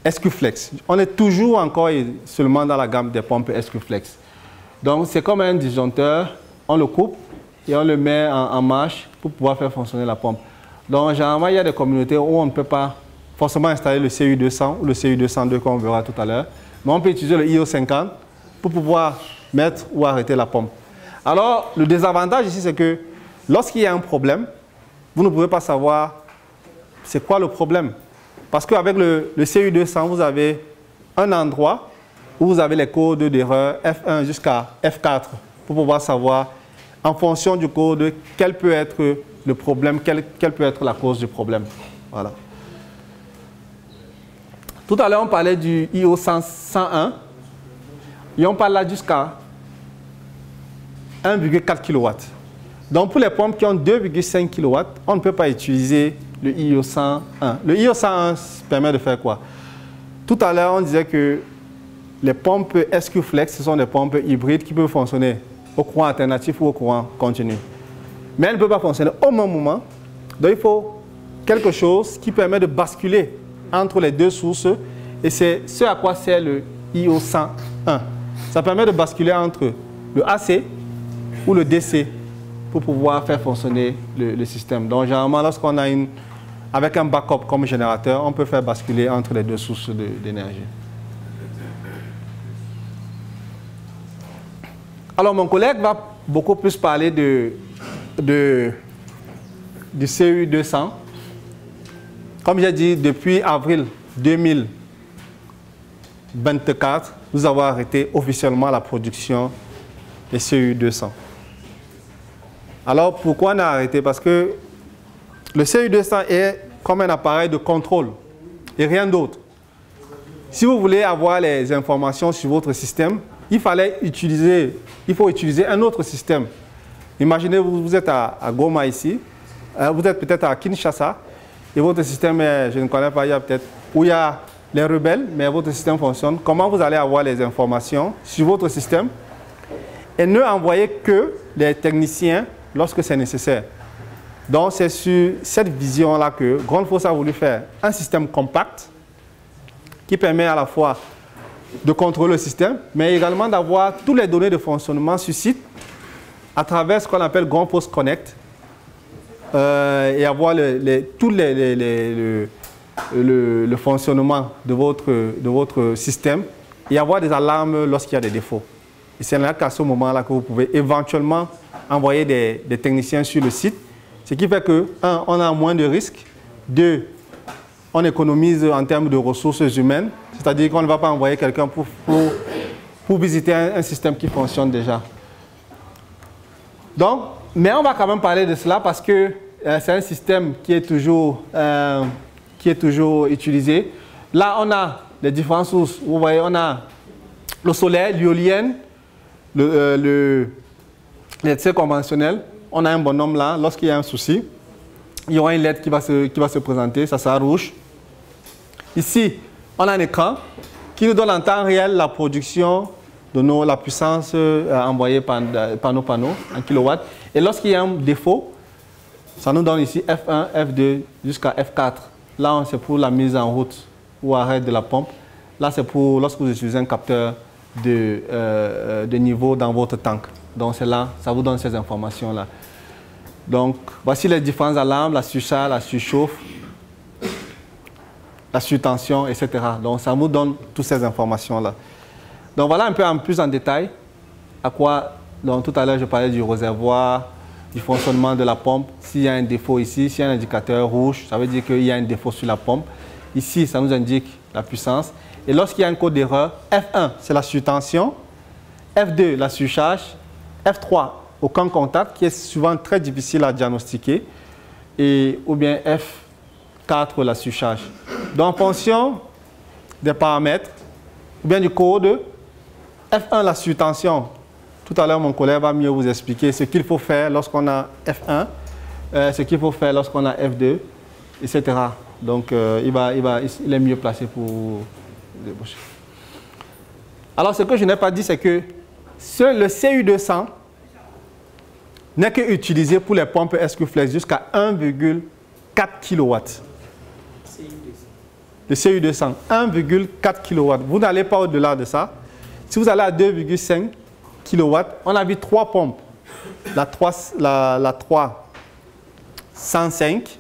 SQFlex. On est toujours encore et seulement dans la gamme des pompes SQFlex. Donc, c'est comme un disjoncteur, on le coupe et on le met en marche pour pouvoir faire fonctionner la pompe. Donc, généralement, il y a des communautés où on ne peut pas forcément installer le CU200 ou le CU202 qu'on verra tout à l'heure. Mais on peut utiliser le IO50 pour pouvoir mettre ou arrêter la pompe. Alors, le désavantage ici, c'est que lorsqu'il y a un problème, vous ne pouvez pas savoir c'est quoi le problème. Parce qu'avec le CU200, vous avez un endroit où vous avez les codes d'erreur F1 jusqu'à F4 pour pouvoir savoir, en fonction du code, quel peut être le problème, quelle peut être la cause du problème. Voilà. Tout à l'heure, on parlait du IO101 et on parle là jusqu'à 1,4 kW. Donc, pour les pompes qui ont 2,5 kW, on ne peut pas utiliser le IO101. Le IO101 permet de faire quoi? Tout à l'heure, on disait que les pompes SQFlex, ce sont des pompes hybrides qui peuvent fonctionner au courant alternatif ou au courant continu. Mais elles ne peuvent pas fonctionner au même moment. Donc, il faut quelque chose qui permet de basculer entre les deux sources. Et c'est ce à quoi sert le IO101. Ça permet de basculer entre le AC ou le DC pour pouvoir faire fonctionner le système. Donc, généralement, lorsqu'on a avec un backup comme générateur, on peut faire basculer entre les deux sources d'énergie. Alors, mon collègue va beaucoup plus parler du CU200. Comme j'ai dit, depuis avril 2024, nous avons arrêté officiellement la production des CU200. Alors, pourquoi on a arrêté? Parce que le CU200 est comme un appareil de contrôle et rien d'autre. Si vous voulez avoir les informations sur votre système, il faut utiliser un autre système. Imaginez, vous êtes à Goma ici, vous êtes peut-être à Kinshasa, et votre système est, je ne connais pas, il y a peut-être, où il y a les rebelles, mais votre système fonctionne. Comment vous allez avoir les informations sur votre système et ne envoyer que les techniciens lorsque c'est nécessaire. Donc c'est sur cette vision-là que Grundfos a voulu faire un système compact qui permet à la fois de contrôler le système, mais également d'avoir toutes les données de fonctionnement sur site à travers ce qu'on appelle Grundfos Connect et avoir tout le fonctionnement de votre système et avoir des alarmes lorsqu'il y a des défauts. Et c'est là qu'à ce moment-là que vous pouvez éventuellement envoyer des techniciens sur le site, ce qui fait que, 1, on a moins de risques, 2, on économise en termes de ressources humaines, c'est-à-dire qu'on ne va pas envoyer quelqu'un pour visiter un système qui fonctionne déjà. Donc, mais on va quand même parler de cela parce que c'est un système qui est toujours utilisé. Là, on a les différentes sources. Vous voyez, on a le solaire, l'éolienne, l'électricité conventionnelle. On a un bonhomme là. Lorsqu'il y a un souci, il y aura une lettre qui va se présenter. Ça sera rouge. Ici, on a un écran qui nous donne en temps réel la production de la puissance envoyée par nos panneaux en kilowatts. Et lorsqu'il y a un défaut, ça nous donne ici F1, F2 jusqu'à F4. Là, c'est pour la mise en route ou arrêt de la pompe. Là, c'est pour lorsque vous utilisez un capteur de niveau dans votre tank. Donc, c'est là, ça vous donne ces informations-là. Donc, voici les différentes alarmes, la surcharge, la surchauffe, la surtension, etc. Donc, ça vous donne toutes ces informations-là. Donc, voilà un peu en plus en détail à quoi, donc, tout à l'heure, je parlais du réservoir, du fonctionnement de la pompe. S'il y a un défaut ici, s'il y a un indicateur rouge, ça veut dire qu'il y a un défaut sur la pompe. Ici, ça nous indique la puissance. Et lorsqu'il y a un code d'erreur, F1, c'est la surtension. F2, la surcharge. F3, aucun contact, qui est souvent très difficile à diagnostiquer. Ou bien F4, la surcharge. Donc, en fonction des paramètres, ou bien du code, F1, la surtension. Tout à l'heure, mon collègue va mieux vous expliquer ce qu'il faut faire lorsqu'on a F1, ce qu'il faut faire lorsqu'on a F2, etc. Donc, il est mieux placé pour débaucher. Alors, ce que je n'ai pas dit, c'est que le CU200 n'est que utilisé pour les pompes SQFlex jusqu'à 1,4 kW. Le CU200, 1,4 kW. Vous n'allez pas au-delà de ça. Si vous allez à 2,5 kW, on a vu 3 pompes. La 305,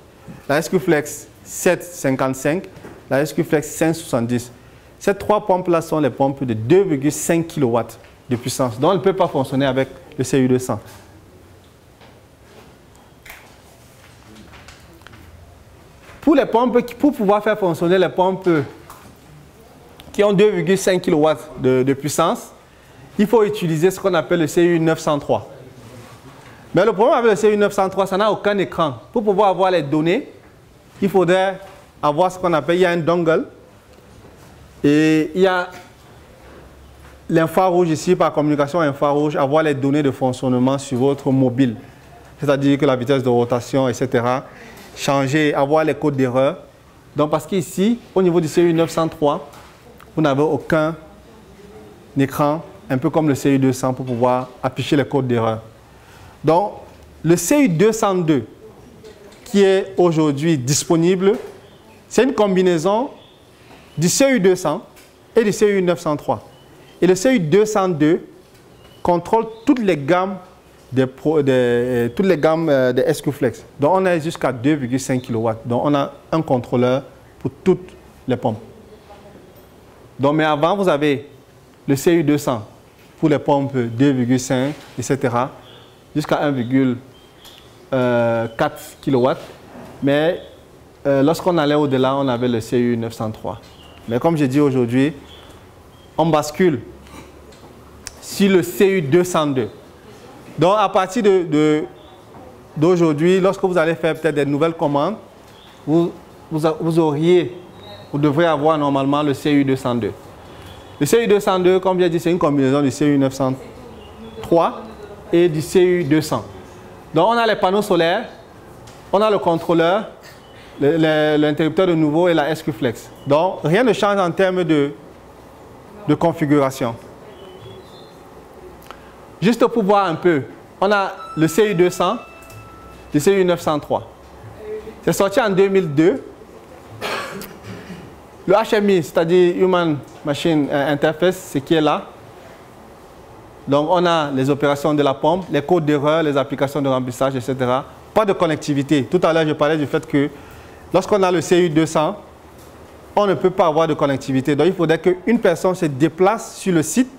la SQFlex 755, la SQFlex 570. Ces 3 pompes-là sont les pompes de 2,5 kW de puissance. Donc, elles ne peuvent pas fonctionner avec le CU200. Pour les pompes, pour pouvoir faire fonctionner les pompes qui ont 2,5 kW de puissance, il faut utiliser ce qu'on appelle le CU903. Mais le problème avec le CU903, ça n'a aucun écran. Pour pouvoir avoir les données, il faudrait avoir ce qu'on appelle, il y a un dongle et il y a l'infrarouge ici, par communication infrarouge, avoir les données de fonctionnement sur votre mobile. C'est-à-dire que la vitesse de rotation, etc. Changer, avoir les codes d'erreur. Donc parce qu'ici, au niveau du CU903, vous n'avez aucun écran, un peu comme le CU200, pour pouvoir afficher les codes d'erreur. Donc, le CU202, qui est aujourd'hui disponible, c'est une combinaison du CU200 et du CU903. Et le CU202 contrôle toutes les gammes des SQFlex. Donc, on a jusqu'à 2,5 kW. Donc, on a un contrôleur pour toutes les pompes. Donc, mais avant, vous avez le CU200 pour les pompes 2,5, etc. jusqu'à 1,4 kW. Mais lorsqu'on allait au-delà, on avait le CU903. Mais comme j'ai dit aujourd'hui, on bascule sur le CU202. Donc, à partir d'aujourd'hui, lorsque vous allez faire peut-être des nouvelles commandes, vous devrez avoir normalement le CU202. Le CU202, comme j'ai dit, c'est une combinaison du CU903 et du CU200. Donc, on a les panneaux solaires, on a le contrôleur, l'interrupteur de nouveau et la SQFlex. Donc, rien ne change en termes de configuration. juste pour voir un peu, on a le CU200, le CU903. C'est sorti en 2002. Le HMI, c'est-à-dire Human Machine Interface, c'est qui est là. Donc, on a les opérations de la pompe, les codes d'erreur, les applications de remplissage, etc. Pas de connectivité. Tout à l'heure, je parlais du fait que lorsqu'on a le CU200, on ne peut pas avoir de connectivité. Donc, il faudrait qu'une personne se déplace sur le site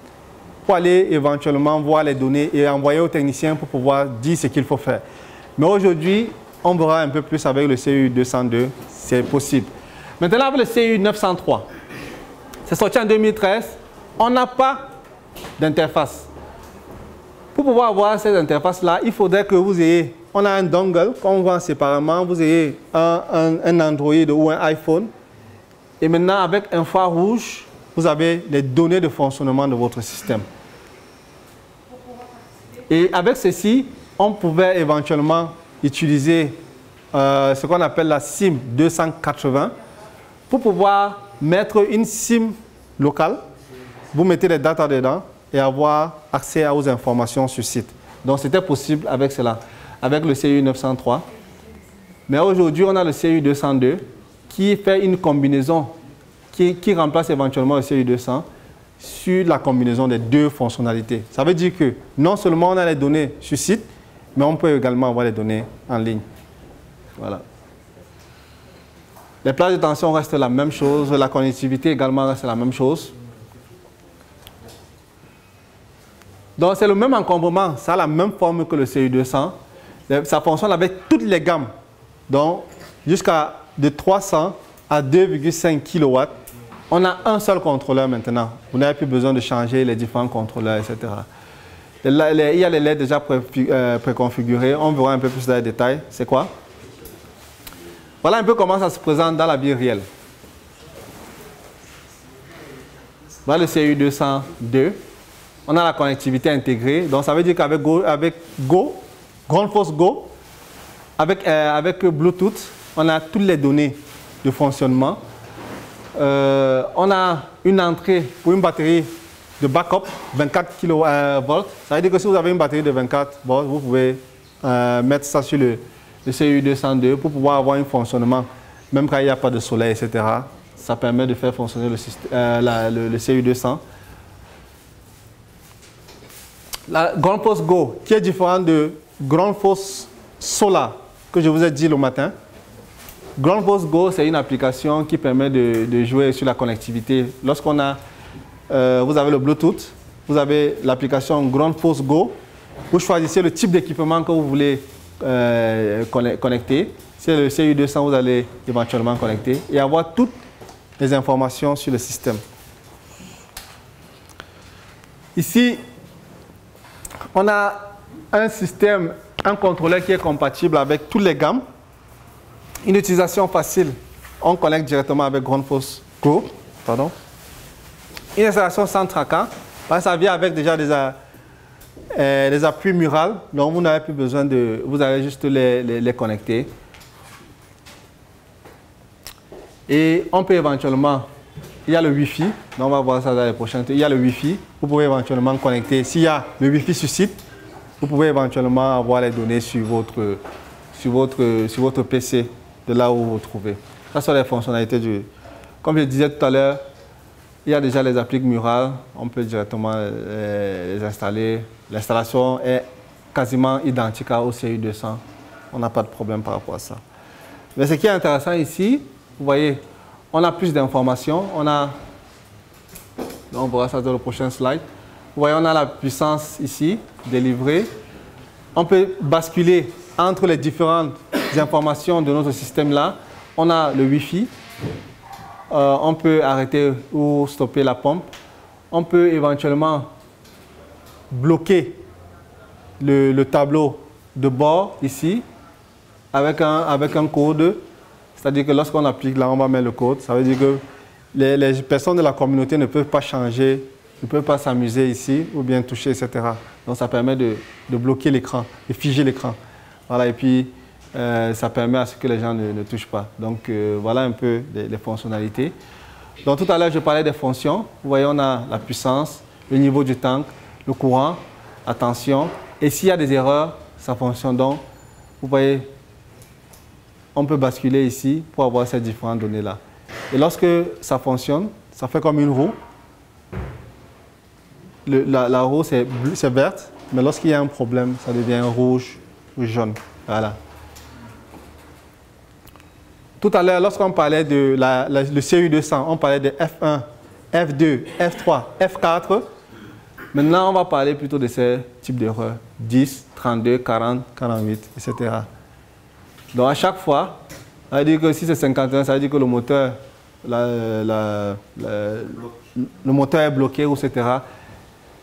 pour aller éventuellement voir les données et envoyer aux techniciens pour pouvoir dire ce qu'il faut faire. Mais aujourd'hui, on verra un peu plus avec le CU202, c'est possible. Maintenant, avec le CU903, c'est sorti en 2013, on n'a pas d'interface. Pour pouvoir avoir cette interface-là, il faudrait que vous ayez, on a un dongle qu'on vend séparément, vous ayez un Android ou un iPhone. Et maintenant, avec infrarouge, vous avez les données de fonctionnement de votre système. Et avec ceci, on pouvait éventuellement utiliser ce qu'on appelle la SIM 280 pour pouvoir mettre une SIM locale. Vous mettez les datas dedans et avoir accès aux informations sur site. Donc, c'était possible avec cela, avec le CU903. Mais aujourd'hui, on a le CU202 qui fait une combinaison, qui remplace éventuellement le CU200 sur la combinaison des deux fonctionnalités. Ça veut dire que non seulement on a les données sur site, mais on peut également avoir les données en ligne. Voilà. Les places de tension restent la même chose, la connectivité également reste la même chose. Donc c'est le même encombrement, ça a la même forme que le CU200. Ça fonctionne avec toutes les gammes, donc jusqu'à de 300 à 2,5 kW. On a un seul contrôleur maintenant. Vous n'avez plus besoin de changer les différents contrôleurs, etc. Il y a les LED déjà préconfigurés. On verra un peu plus dans les détails. C'est quoi? Voilà un peu comment ça se présente dans la vie réelle. Voilà le CU202. On a la connectivité intégrée. Donc ça veut dire qu'avec Go, Grande Force Go, avec Bluetooth, on a toutes les données de fonctionnement. On a une entrée pour une batterie de backup, 24 kV. Ça veut dire que si vous avez une batterie de 24 volts, vous pouvez mettre ça sur le CU202 pour pouvoir avoir un fonctionnement, même quand il n'y a pas de soleil, etc. Ça permet de faire fonctionner le CU200. La Grande Force Go, qui est différente de Grande Force Solar, que je vous ai dit le matin. Grande Force Go, c'est une application qui permet de jouer sur la connectivité. Lorsqu'on a, vous avez le Bluetooth, vous avez l'application Grande Force Go. Vous choisissez le type d'équipement que vous voulez connecter. C'est le CU200, vous allez éventuellement connecter et avoir toutes les informations sur le système. Ici, on a un système, un contrôleur qui est compatible avec toutes les gammes. Une utilisation facile, on connecte directement avec Grande Force Go. Pardon. Une installation sans tracas. Ça vient avec déjà des appuis murales, donc vous n'avez plus besoin de... Vous allez juste les connecter. Et on peut éventuellement... Il y a le Wi-Fi, donc on va voir ça dans les prochaines. Il y a le Wi-Fi, vous pouvez éventuellement connecter. S'il y a le Wi-Fi sur site, vous pouvez éventuellement avoir les données sur votre PC, de là où vous vous trouvez. Ça sont les fonctionnalités du... Comme je disais tout à l'heure, il y a déjà les appliques murales, on peut directement les installer. L'installation est quasiment identique au CU200. On n'a pas de problème par rapport à ça. Mais ce qui est intéressant ici, vous voyez, on a plus d'informations. On verra ça dans le prochain slide. Vous voyez, on a la puissance ici, délivrée. On peut basculer entre les différentes informations de notre système-là. On a le Wi-Fi. On peut arrêter ou stopper la pompe. On peut éventuellement bloquer le tableau de bord ici avec un code. C'est-à-dire que lorsqu'on applique là, on va mettre le code. Ça veut dire que les personnes de la communauté ne peuvent pas changer, ne peuvent pas s'amuser ici ou bien toucher, etc. Donc ça permet de bloquer l'écran, de figer l'écran. Voilà, et puis ça permet à ce que les gens ne touchent pas. Donc voilà un peu les fonctionnalités. Donc tout à l'heure, je parlais des fonctions. Vous voyez, on a la puissance, le niveau du tank, le courant. attention. Et s'il y a des erreurs, ça fonctionne. Donc, vous voyez, on peut basculer ici pour avoir ces différentes données-là. Et lorsque ça fonctionne, ça fait comme une roue. La roue, c'est verte, mais lorsqu'il y a un problème, ça devient rouge ou jaune. Voilà. Tout à l'heure, lorsqu'on parlait de le CU200, on parlait de F1, F2, F3, F4. Maintenant, on va parler plutôt de ces types d'erreurs. 10, 32, 40, 48, etc. Donc, à chaque fois, ça veut dire que si c'est 51, ça veut dire que le moteur, le moteur est bloqué, etc.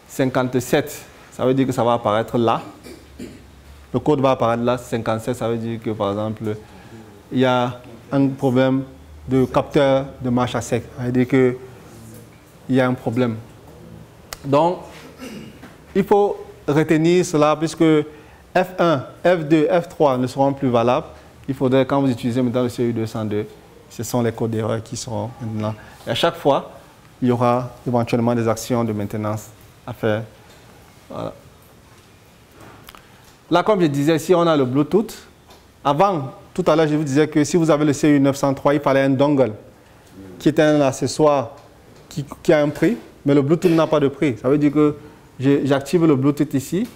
57, ça veut dire que ça va apparaître là. Le code va apparaître là. 57, ça veut dire que, par exemple, il y a un problème de capteur de marche à sec. Ça veut dire qu'il y a un problème. Donc, il faut retenir cela puisque F1, F2, F3 ne seront plus valables. Il faudrait, quand vous utilisez maintenant le CU202, ce sont les codes d'erreur qui seront maintenant. Et à chaque fois, il y aura éventuellement des actions de maintenance à faire. Voilà. Là, comme je disais, si on a le Bluetooth, avant, tout à l'heure, je vous disais que si vous avez le CU903, il fallait un dongle, qui est un accessoire qui a un prix, mais le Bluetooth n'a pas de prix. Ça veut dire que j'active le Bluetooth ici,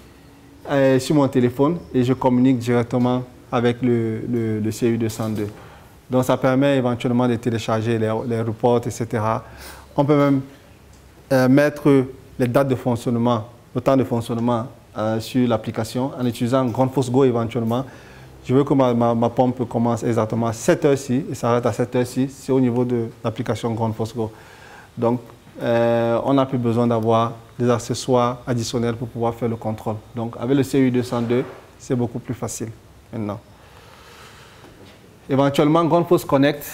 sur mon téléphone, et je communique directement avec le CU202. Donc, ça permet éventuellement de télécharger les reports, etc. On peut même mettre les dates de fonctionnement, le temps de fonctionnement sur l'application en utilisant GroundForce Go éventuellement. Je veux que ma pompe commence exactement à 7 heures-ci et s'arrête à 7 heures-ci. C'est au niveau de l'application GroundForce Go. Donc, on n'a plus besoin d'avoir des accessoires additionnels pour pouvoir faire le contrôle. Donc, avec le CU202, c'est beaucoup plus facile maintenant. Éventuellement, GroundForce Connect.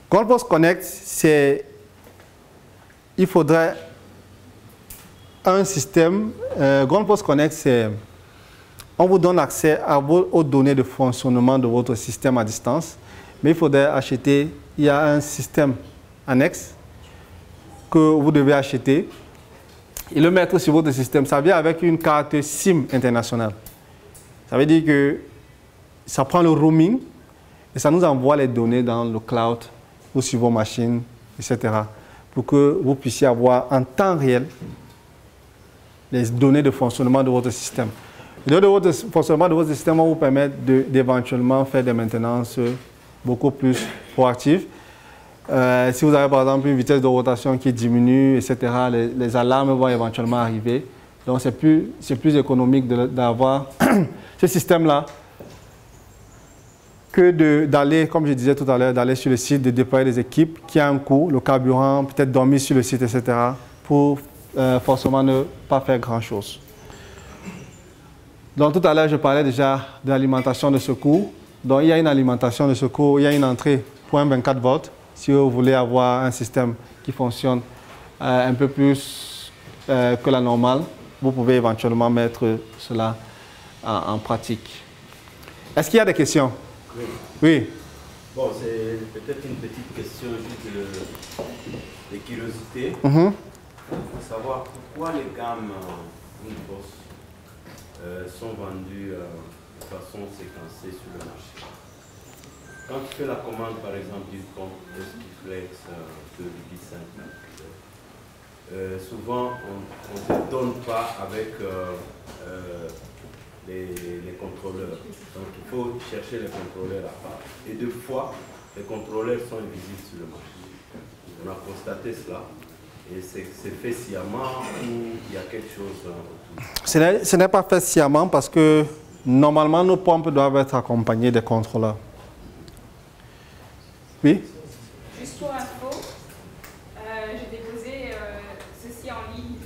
GroundForce Connect, c'est... Il faudrait un système... GroundForce Connect, c'est... On vous donne accès aux données de fonctionnement de votre système à distance, mais il faudrait acheter... Il y a un système annexe que vous devez acheter et le mettre sur votre système. Ça vient avec une carte SIM internationale. Ça veut dire que ça prend le roaming et ça nous envoie les données dans le cloud ou sur vos machines, etc. pour que vous puissiez avoir en temps réel les données de fonctionnement de votre système. Les données de fonctionnement de votre système vont vous permettre d'éventuellement faire des maintenances beaucoup plus proactives. Si vous avez par exemple une vitesse de rotation qui diminue, etc., les alarmes vont éventuellement arriver. Donc c'est plus économique d'avoir ce système-là que d'aller, comme je disais tout à l'heure, d'aller sur le site, de déployer des équipes qui a un coût, le carburant, peut-être dormir sur le site, etc., pour forcément ne pas faire grand-chose. Donc tout à l'heure, je parlais déjà de l'alimentation de secours. Donc il y a une alimentation de secours, il y a une entrée pour un 24 volts. Si vous voulez avoir un système qui fonctionne un peu plus que la normale, vous pouvez éventuellement mettre cela en pratique. Est-ce qu'il y a des questions? Oui. Oui. Bon, c'est peut-être une petite question juste de curiosité. Pour savoir pourquoi les gammes GroundForce sont vendues de façon séquencée sur le marché. Quand tu fais la commande, par exemple, d'une pompe Skiflex 2,5 souvent on ne te donne pas avec les contrôleurs. Donc il faut chercher les contrôleurs à part. Et deux fois, les contrôleurs sont invisibles sur le marché. On a constaté cela. Et c'est fait sciemment ou il y a quelque chose autour? Ce n'est pas fait sciemment parce que normalement nos pompes doivent être accompagnées des contrôleurs. Oui? Juste pour info, j'ai déposé ceci en ligne.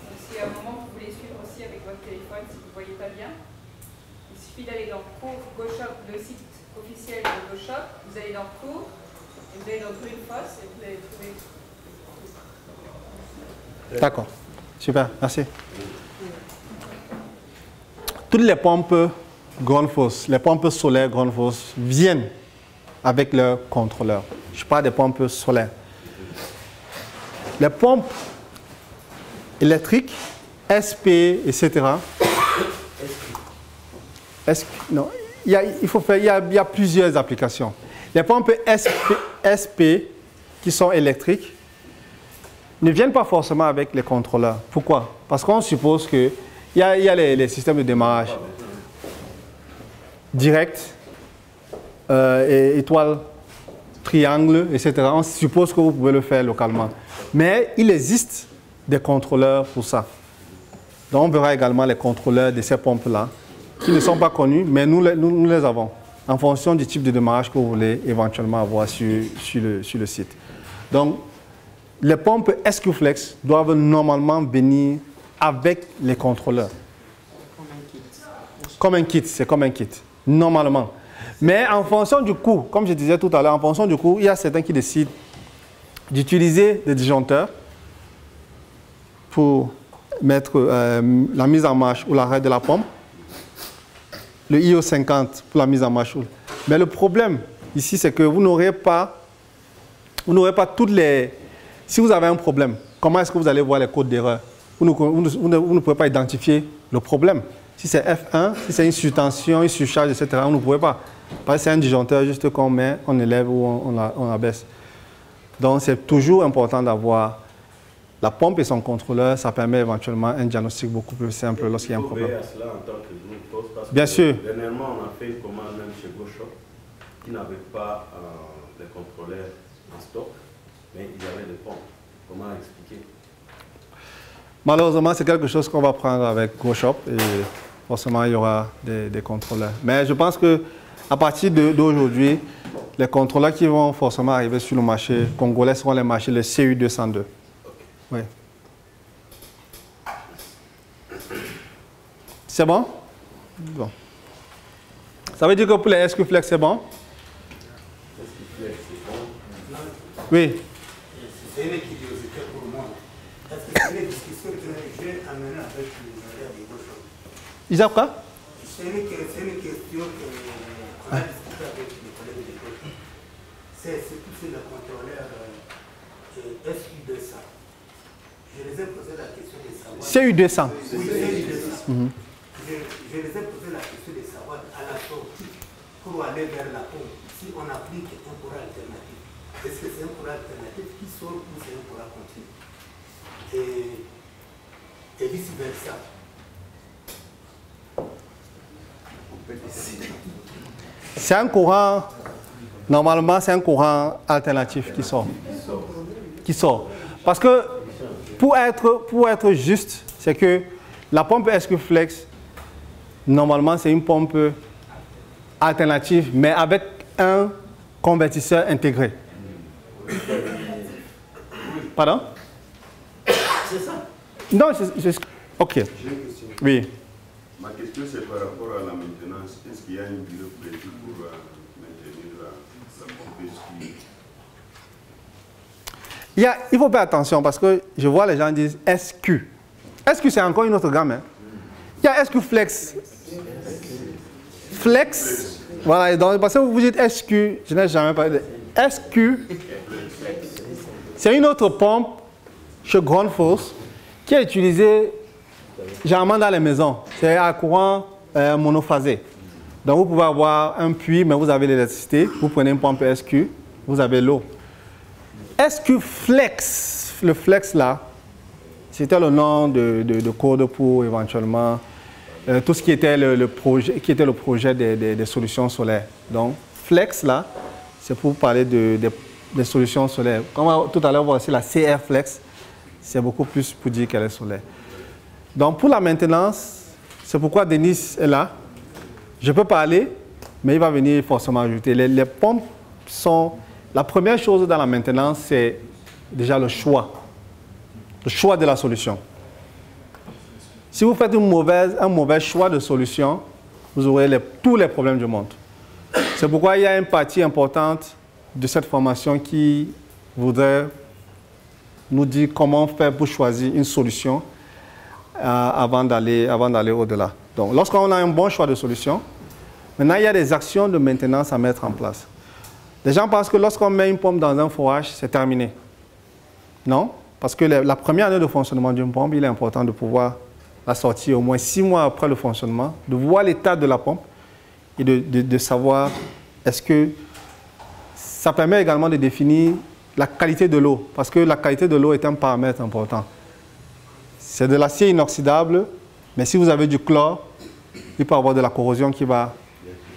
Donc, si à un moment vous voulez suivre aussi avec votre téléphone, si vous ne voyez pas bien, il suffit d'aller dans Cours GoShop, le site officiel de GoShop. Vous allez dans Cours, et vous allez dans GroundForce et vous allez trouver. D'accord. Super, merci. Toutes les pompes GroundForce, les pompes solaires GroundForce viennent avec leur contrôleur. Je parle des pompes solaires. Les pompes électriques, SP, etc. Non, il y a plusieurs applications. Les pompes SP qui sont électriques ne viennent pas forcément avec les contrôleurs. Pourquoi? Parce qu'on suppose qu'il y a les systèmes de démarrage direct, étoile, triangle, etc. On suppose que vous pouvez le faire localement. Mais il existe des contrôleurs pour ça. Donc on verra également les contrôleurs de ces pompes-là, qui ne sont pas connus, mais nous les avons, en fonction du type de démarrage que vous voulez éventuellement avoir sur le site. Donc, les pompes SQFlex doivent normalement venir avec les contrôleurs. Comme un kit, c'est comme un kit, normalement. Mais en fonction du coût, comme je disais tout à l'heure, en fonction du coût, il y a certains qui décident d'utiliser des disjoncteurs pour mettre la mise en marche ou l'arrêt de la pompe. Le IO50 pour la mise en marche. Mais le problème ici, c'est que vous n'aurez pas toutes les... Si vous avez un problème, comment est-ce que vous allez voir les codes d'erreur? Vous ne pouvez pas identifier le problème. Si c'est F1, si c'est une surtension, une surcharge, etc., vous ne pouvez pas. Parce que c'est un disjoncteur juste qu'on met, on élève ou on abaisse. Donc c'est toujours important d'avoir la pompe et son contrôleur. Ça permet éventuellement un diagnostic beaucoup plus simple lorsqu'il y a un problème. À cela en tant que groupe, parce bien que sûr. Dernièrement, on a fait une commande même chez GoShop qui n'avait pas les contrôleurs en stock, mais ils avaient des pompes. Comment expliquer? Malheureusement, c'est quelque chose qu'on va prendre avec GoShop et forcément, il y aura des contrôleurs. Mais je pense qu'à partir d'aujourd'hui, les contrôleurs qui vont forcément arriver sur le marché congolais seront les marchés, le CU202. Oui. C'est bon? Bon. Ça veut dire que pour les SQFlex, c'est bon? Oui. C'est une curiosité pour moi. Parce que c'est une discussion que j'ai amenée avec les GoShop. Ils ont quoi? C'est une question qu'on a discutée avec les collègues de GoShop. C'est surtout sur le contrôleur SU200. Je les ai posé la question de savoir... CU200. Oui, CU200. Je les ai posé la question de savoir à la sortie, pour aller vers la pompe, si on applique un courant alternatif. Est-ce que c'est un courant alternatif qui sort ou c'est un courant continu? Et vice-versa. C'est un courant, normalement c'est un courant alternatif qui sort. Parce que pour être juste, c'est que la pompe SQFlex, normalement c'est une pompe alternative, mais avec un convertisseur intégré. Pardon? C'est ça? Non, ok. J'ai une question. Oui. Ma question c'est par rapport à la maintenance. Est-ce qu'il y a une durée prévue pour maintenir la pompe SQ? Il faut faire attention parce que je vois les gens disent SQ. SQ c'est encore une autre gamme. Hein. Il y a SQFlex. Flex. Voilà, et donc, parce que vous dites SQ, je n'ai jamais parlé de SQ. C'est une autre pompe chez Grundfos qui est utilisée généralement dans les maisons. C'est à courant monophasé. Donc vous pouvez avoir un puits, mais vous avez l'électricité. Vous prenez une pompe SQ, vous avez l'eau. SQFlex, le flex là, c'était le nom de code pour éventuellement tout ce qui était le projet des solutions solaires. Donc flex là, c'est pour parler des solutions solaires. Comme tout à l'heure, on voit aussi la CRFlex, c'est beaucoup plus pour dire qu'elle est solaire. Donc pour la maintenance, c'est pourquoi Denis est là. Je peux parler, mais il va venir forcément ajouter. Les pompes sont... La première chose dans la maintenance, c'est déjà le choix. Le choix de la solution. Si vous faites un mauvais choix de solution, vous aurez tous les problèmes du monde. C'est pourquoi il y a une partie importante de cette formation qui voudrait nous dire comment faire pour choisir une solution avant d'aller au-delà. Donc, lorsqu'on a un bon choix de solution, maintenant, il y a des actions de maintenance à mettre en place. Les gens pensent que lorsqu'on met une pompe dans un forage, c'est terminé. Non, parce que la première année de fonctionnement d'une pompe, il est important de pouvoir la sortir au moins 6 mois après le fonctionnement, de voir l'état de la pompe et de savoir est-ce que ça permet également de définir la qualité de l'eau, parce que la qualité de l'eau est un paramètre important. C'est de l'acier inoxydable, mais si vous avez du chlore, il peut y avoir de la corrosion qui va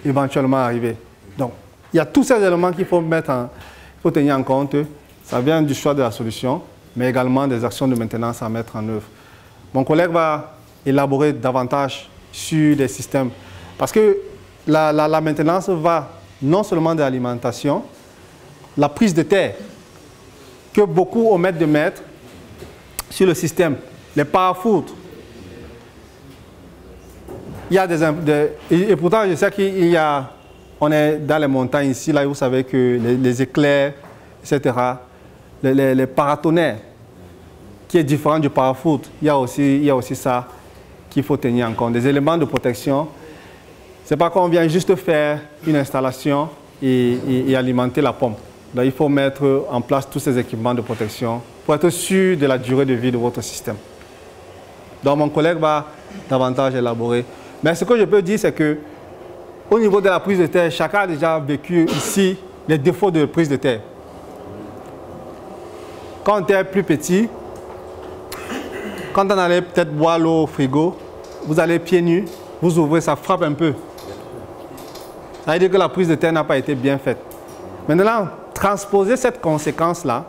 éventuellement arriver. Donc, il y a tous ces éléments qu'il faut tenir en compte. Ça vient du choix de la solution, mais également des actions de maintenance à mettre en œuvre. Mon collègue va élaborer davantage sur les systèmes, parce que la maintenance va non seulement de l'alimentation, la prise de terre, que beaucoup omettent de mettre sur le système, les parafoudres. Il y a et pourtant, je sais on est dans les montagnes ici, là, vous savez que les éclairs, etc., les paratonnerres, qui est différent du parafoudre, il y a aussi ça qu'il faut tenir en compte. Des éléments de protection. Ce n'est pas qu'on vient juste faire une installation et alimenter la pompe. Donc, il faut mettre en place tous ces équipements de protection pour être sûr de la durée de vie de votre système. Donc, mon collègue va davantage élaborer. Mais ce que je peux dire, c'est que au niveau de la prise de terre, chacun a déjà vécu ici les défauts de prise de terre. Quand on était plus petit, quand on allait peut-être boire l'eau au frigo, vous allez pieds nus, vous ouvrez, ça frappe un peu. Ça veut dire que la prise de terre n'a pas été bien faite. Maintenant, transposer cette conséquence-là,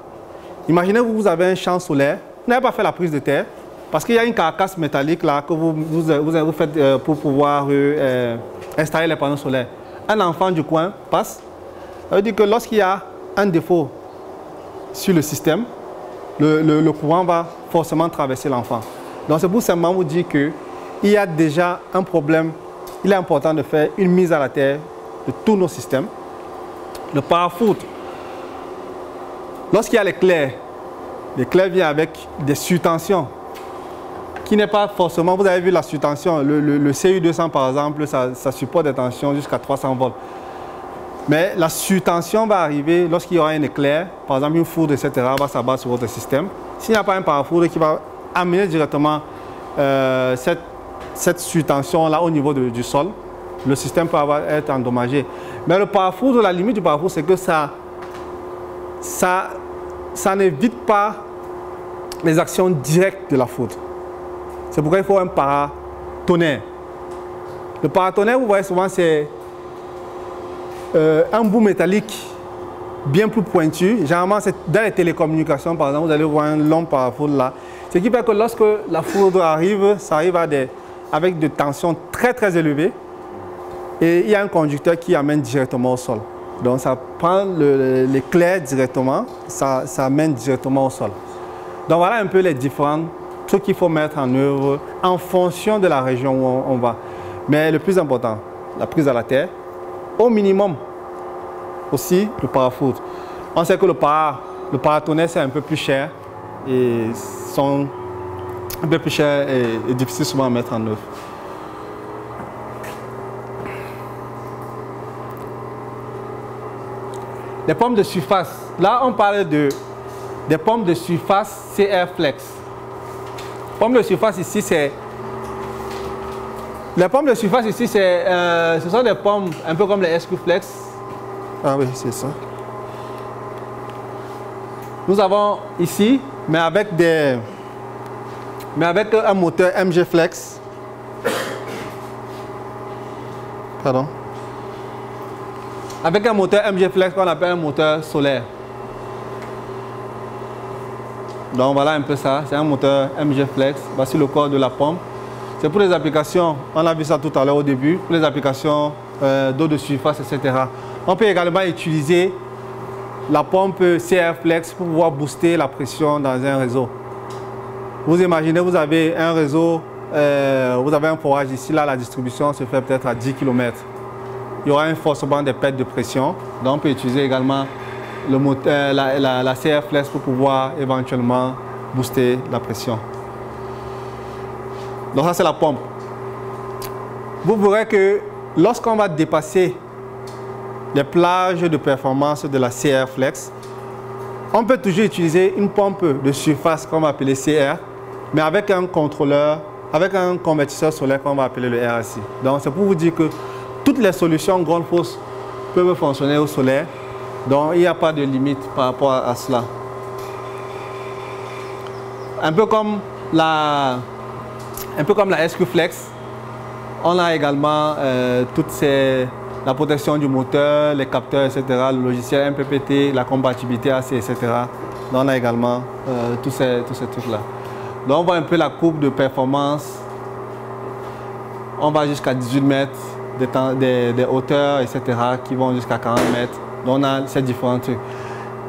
imaginez que vous avez un champ solaire, vous n'avez pas fait la prise de terre, parce qu'il y a une carcasse métallique là que vous faites pour pouvoir installer les panneaux solaires. Un enfant du coin passe, ça veut dire que lorsqu'il y a un défaut sur le système, le courant va forcément traverser l'enfant. Donc c'est pour simplement vous dire qu'il y a déjà un problème. Il est important de faire une mise à la terre de tous nos systèmes. Le parafoudre, lorsqu'il y a l'éclair vient avec des surtensions qui n'est pas forcément, vous avez vu la surtension, le CU200 par exemple, ça supporte des tensions jusqu'à 300 volts. Mais la surtension va arriver lorsqu'il y aura un éclair, par exemple une foudre, etc., va s'abattre sur votre système. S'il n'y a pas un parafoudre qui va amener directement cette surtension-là au niveau du sol, le système peut être endommagé. Mais le parafoudre, la limite du parafoudre, c'est que ça n'évite pas les actions directes de la foudre. C'est pourquoi il faut un paratonnerre. Le paratonnerre, vous voyez souvent, c'est un bout métallique bien plus pointu. Généralement, dans les télécommunications, par exemple, vous allez voir un long parafoudre là. Ce qui fait que lorsque la foudre arrive, ça arrive avec des tensions très très élevées. Et il y a un conducteur qui amène directement au sol. Donc ça prend l'éclair directement, ça amène directement au sol. Donc voilà un peu les différents trucs qu'il faut mettre en œuvre en fonction de la région où on va. Mais le plus important, la prise à la terre. Au minimum, aussi le parafoudre. On sait que le paratonnerre, c'est un peu plus cher et sont un peu plus chers et difficiles souvent à mettre en œuvre. Les pompes de surface. Là, on parle des pompes de surface CR Flex. Pompes de surface ici, c'est... Les pompes de surface ici, ce sont des pompes un peu comme les SQ Flex. Ah oui, c'est ça. Nous avons ici, mais avec un moteur MG Flex. Pardon. Avec un moteur MG Flex qu'on appelle un moteur solaire. Donc voilà un peu ça, c'est un moteur MG Flex. Voici le corps de la pompe. C'est pour les applications, on a vu ça tout à l'heure au début, pour les applications d'eau de surface, etc. On peut également utiliser la pompe CR Flex pour pouvoir booster la pression dans un réseau. Vous imaginez, vous avez un réseau, vous avez un forage ici, là la distribution se fait peut-être à 10 km. Il y aura forcément des pertes de pression, donc on peut utiliser également le moteur, la CR Flex pour pouvoir éventuellement booster la pression. Donc ça c'est la pompe. Vous verrez que lorsqu'on va dépasser les plages de performance de la CR Flex, On peut toujours utiliser une pompe de surface qu'on va appeler CR, mais avec un contrôleur, avec un convertisseur solaire qu'on va appeler le RSI. Donc c'est pour vous dire que toutes les solutions grande force peuvent fonctionner au solaire, donc il n'y a pas de limite par rapport à cela. Un peu comme la SQ Flex, on a également la protection du moteur, les capteurs, etc., le logiciel MPPT, la compatibilité AC, etc. Donc on a également tous ces trucs-là. Donc on voit un peu la courbe de performance. On va jusqu'à 18 mètres, des hauteurs, etc., qui vont jusqu'à 40 mètres. Donc on a ces différents trucs.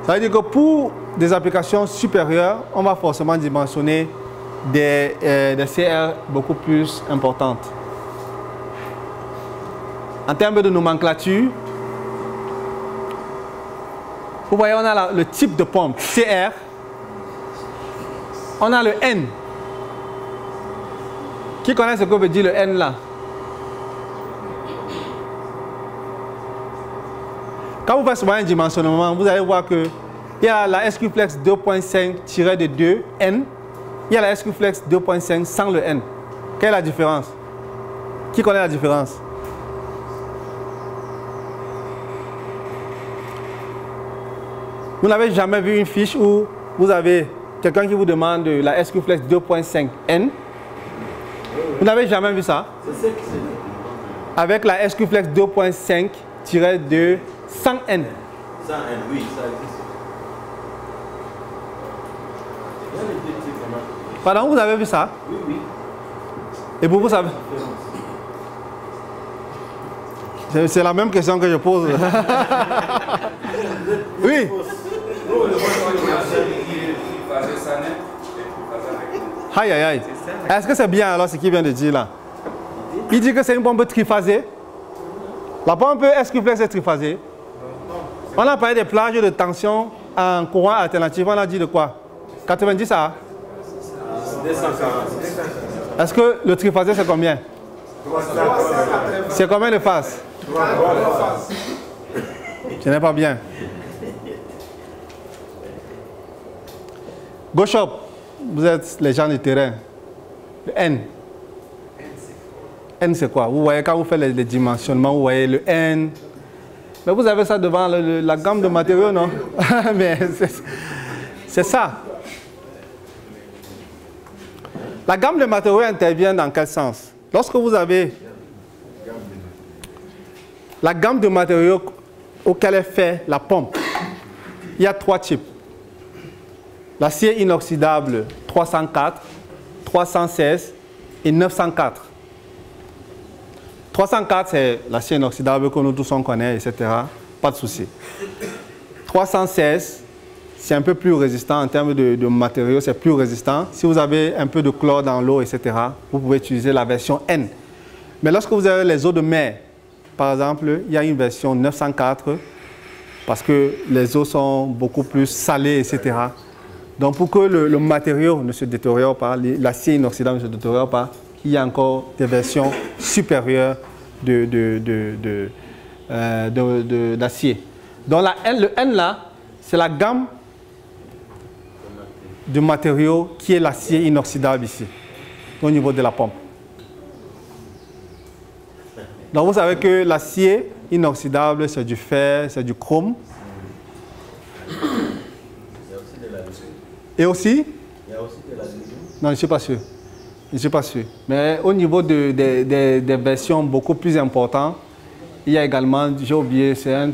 Ça veut dire que pour des applications supérieures, on va forcément dimensionner des CR beaucoup plus importantes. En termes de nomenclature, vous voyez, on a le type de pompe CR, on a le N. Qui connaît ce que veut dire le N là? Quand vous faites souvent un dimensionnement, vous allez voir que il y a la SQ Flex 2.5-2 N, il y a la SQ Flex 2.5 sans le N. Quelle est la différence? Qui connaît la différence? Vous n'avez jamais vu une fiche où vous avez quelqu'un qui vous demande la SQ Flex 2.5 N? Vous n'avez jamais vu ça? Avec la SQ Flex 2.5-2 sans N. Sans N, oui, ça existe. Pardon, vous avez vu ça? Oui, oui. Et vous savez? C'est la même question que je pose. Oui. Aïe, aïe, aïe. Est-ce que c'est bien alors ce qu'il vient de dire là? Il dit que c'est une pompe triphasée. La pompe SQ Flex est triphasée. On a parlé des plages de tension en courant alternatif. On a dit de quoi? 90 à? 240. Est-ce que le triphasé c'est combien? C'est combien de phases? Ce n'est pas bien. Go-Shop, vous êtes les gens du terrain. Le N. N c'est quoi? Vous voyez quand vous faites les dimensionnements, vous voyez le N. Mais vous avez ça devant la gamme de matériaux, non? Mais c'est ça. La gamme de matériaux intervient dans quel sens? Lorsque vous avez la gamme de matériaux auquel est fait la pompe, il y a trois types. L'acier inoxydable 304, 316 et 904. 304, c'est l'acier inoxydable que nous tous on connaît, etc. Pas de souci. 316, c'est un peu plus résistant en termes de matériaux, c'est plus résistant. Si vous avez un peu de chlore dans l'eau, etc., vous pouvez utiliser la version N. Mais lorsque vous avez les eaux de mer, par exemple, il y a une version 904 parce que les eaux sont beaucoup plus salées, etc. Donc pour que le matériau ne se détériore pas, l'acier inoxydable ne se détériore pas, il y a encore des versions supérieures d'acier. Donc le N là, c'est la gamme de matériaux qui est l'acier inoxydable ici, au niveau de la pompe. Donc vous savez que l'acier inoxydable, c'est du fer, c'est du chrome. Et aussi? Il y a aussi de l'aluminium. Non, je ne suis pas sûr. Je ne suis pas sûr. Mais au niveau des versions beaucoup plus importantes, il y a également, j'ai oublié, c'est un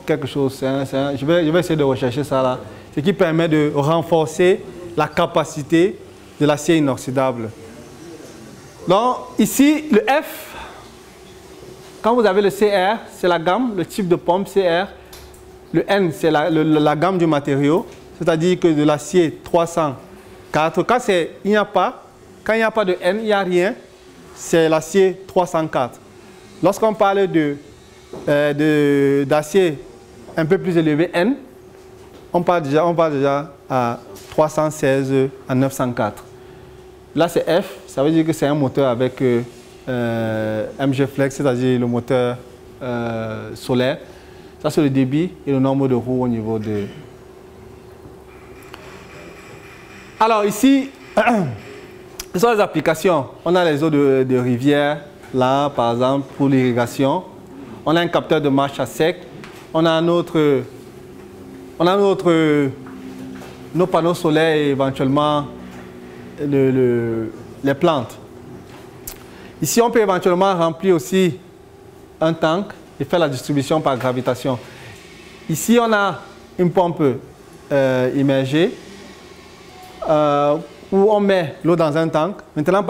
quelque chose. Je vais essayer de rechercher ça là. Ce qui permet de renforcer la capacité de l'acier inoxydable. Donc ici, le F, quand vous avez le CR, c'est la gamme, le type de pompe CR. Le N, c'est la gamme du matériau. C'est-à-dire que de l'acier 304, quand il n'y a pas de N, il n'y a rien, c'est l'acier 304. Lorsqu'on parle d'acier un peu plus élevé, N, on parle déjà à 316 à 904. Là, c'est F, ça veut dire que c'est un moteur avec MG Flex, c'est-à-dire le moteur solaire. Ça, c'est le débit et le nombre de roues au niveau Alors ici, ce sont les applications. On a les eaux de rivière, là par exemple, pour l'irrigation. On a un capteur de marche à sec. On a nos panneaux solaires et éventuellement les plantes. Ici, on peut éventuellement remplir aussi un tank et faire la distribution par gravitation. Ici, on a une pompe immergée où on met l'eau dans un tank. Maintenant,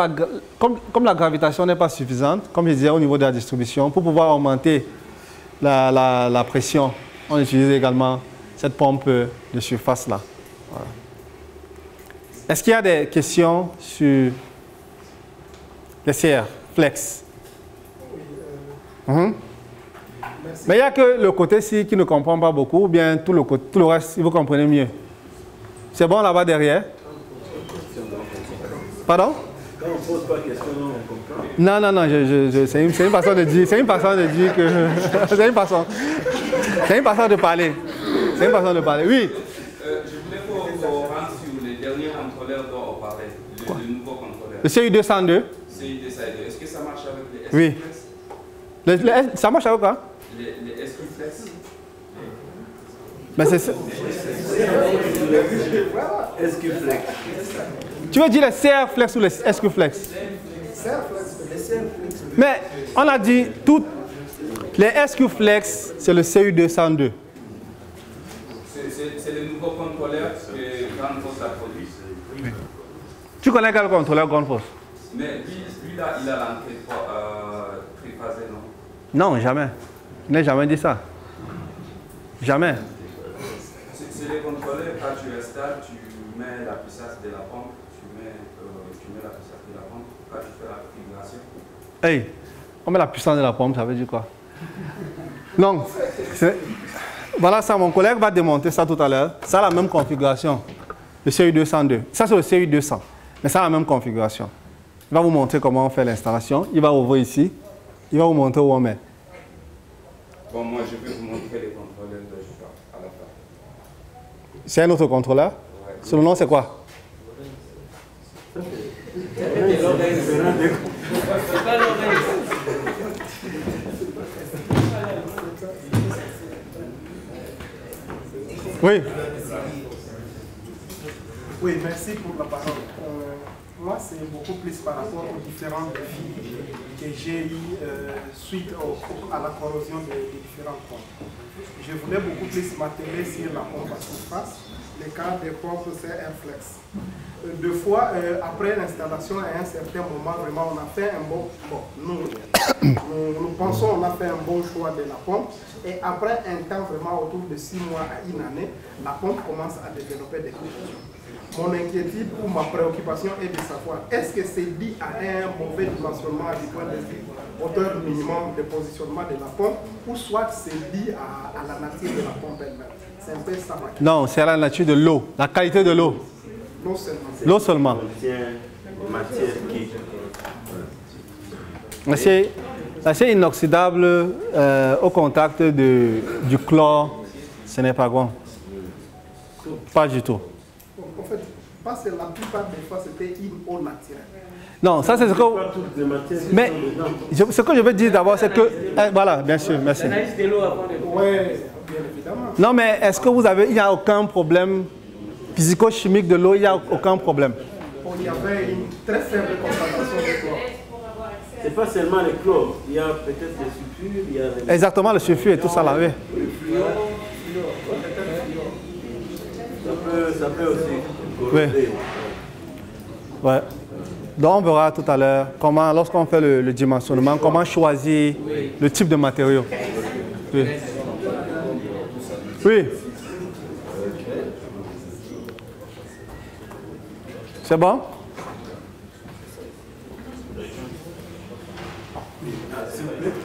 comme la gravitation n'est pas suffisante, comme je disais au niveau de la distribution, pour pouvoir augmenter la pression, on utilise également cette pompe de surface là. Voilà. Est-ce qu'il y a des questions sur les CR Flex? Mais il n'y a que le côté-ci qui ne comprend pas beaucoup, ou bien tout le reste, vous comprenez mieux. C'est bon là-bas derrière? Pardon? Quand on ne pose pas de questions, on comprend. Non, c'est une façon de dire, que... c'est une façon de parler. C'est une façon de parler, oui. Je voulais qu'on rentre sur les derniers contrôleurs dont on parlait, le nouveau contrôleur. Le CU202? CU202. Est-ce que ça marche avec les SQFlex? Oui. Ça marche avec quoi? Les SQFlex. Mais c'est ça. SQFlex. Tu veux dire les CR-Flex ou les SQ-Flex? Mais on a dit toutes les SQ-Flex, c'est le CU202. C'est le nouveau contrôleur que Grande Force a produit. Oui. Tu connais quel contrôleur Grande Force? Mais lui là, il a l'entrée triphasée, non? Non, jamais. Je n'ai jamais dit ça. Jamais. C'est les contrôleurs, quand tu installes, tu mets la puissance de la pompe, tu mets la puissance de la pompe, quand tu fais la configuration. Hey, on met la puissance de la pompe, ça veut dire quoi? Non. Voilà ça, mon collègue va démonter ça tout à l'heure. Ça a la même configuration, le CU202. Ça, c'est le CU200, mais ça a la même configuration. Il va vous montrer comment on fait l'installation. Il va ouvrir ici. Il va vous montrer où on met. Bon, moi, je vais vous montrer les contrôleurs de à la fin. C'est un autre contrôleur? Ouais. Son nom, c'est quoi? Oui. Oui, merci pour la parole. Moi, c'est beaucoup plus par rapport aux différents défis que j'ai eu suite à la corrosion des différentes pompes. Je voulais beaucoup plus m'atteler sur la pompe à surface, le cas des pompes CR-Flex. Deux fois, après l'installation, à un certain moment, vraiment, on a fait un bon... nous pensons qu'on a fait un bon choix de la pompe. Et après un temps, vraiment autour de 6 mois à une année, la pompe commence à développer des corrosions. Mon inquiétude ou ma préoccupation est de savoir, est-ce que c'est dû à un mauvais dimensionnement du point de vue hauteur minimum de positionnement de la pompe, ou soit c'est dû à la nature de la pompe elle-même? C'est un peu ça. Non, c'est à la nature de l'eau, la qualité de l'eau. L'eau seulement. L'eau seulement. L'acier inoxydable au contact du chlore, ce n'est pas bon. Pas du tout. En fait, parce que la plupart des fois, c'était une eau naturelle. Non, ça c'est ce que... Mais ce que je veux dire d'abord, c'est que... voilà, bien sûr, merci. Oui, bien évidemment. Non, mais est-ce que il n'y a aucun problème physico-chimique de l'eau, il n'y a aucun problème? Il y avait une très faible concentration de chlore. C'est pas seulement le chlore, il y a peut-être le sulfure, il y a... Exactement, le sulfure et tout ça là, oui. Ça peut aussi corroder. Oui. Ouais. Donc on verra tout à l'heure comment, lorsqu'on fait le dimensionnement, comment choisir le type de matériau. Oui. Oui. C'est bon?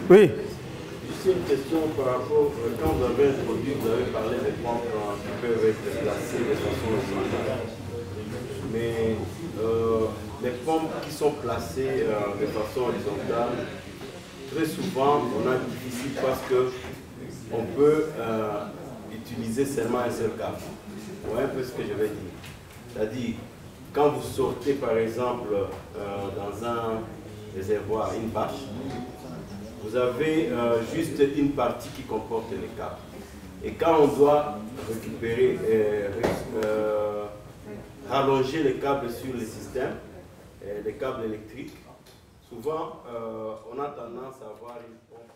Oui. Juste une question par rapport, quand vous avez introduit, vous avez parlé des pompes qui peuvent être placées de façon horizontale. Mais les pompes qui sont placées de façon horizontale, très souvent on a difficile parce qu'on peut utiliser seulement un seul câble. Vous voyez un peu ce que je vais dire. C'est-à-dire, quand vous sortez par exemple dans un réservoir, une bâche, vous avez juste une partie qui comporte les câbles. Et quand on doit récupérer, rallonger les câbles sur le système, les câbles électriques, souvent on a tendance à avoir une pompe.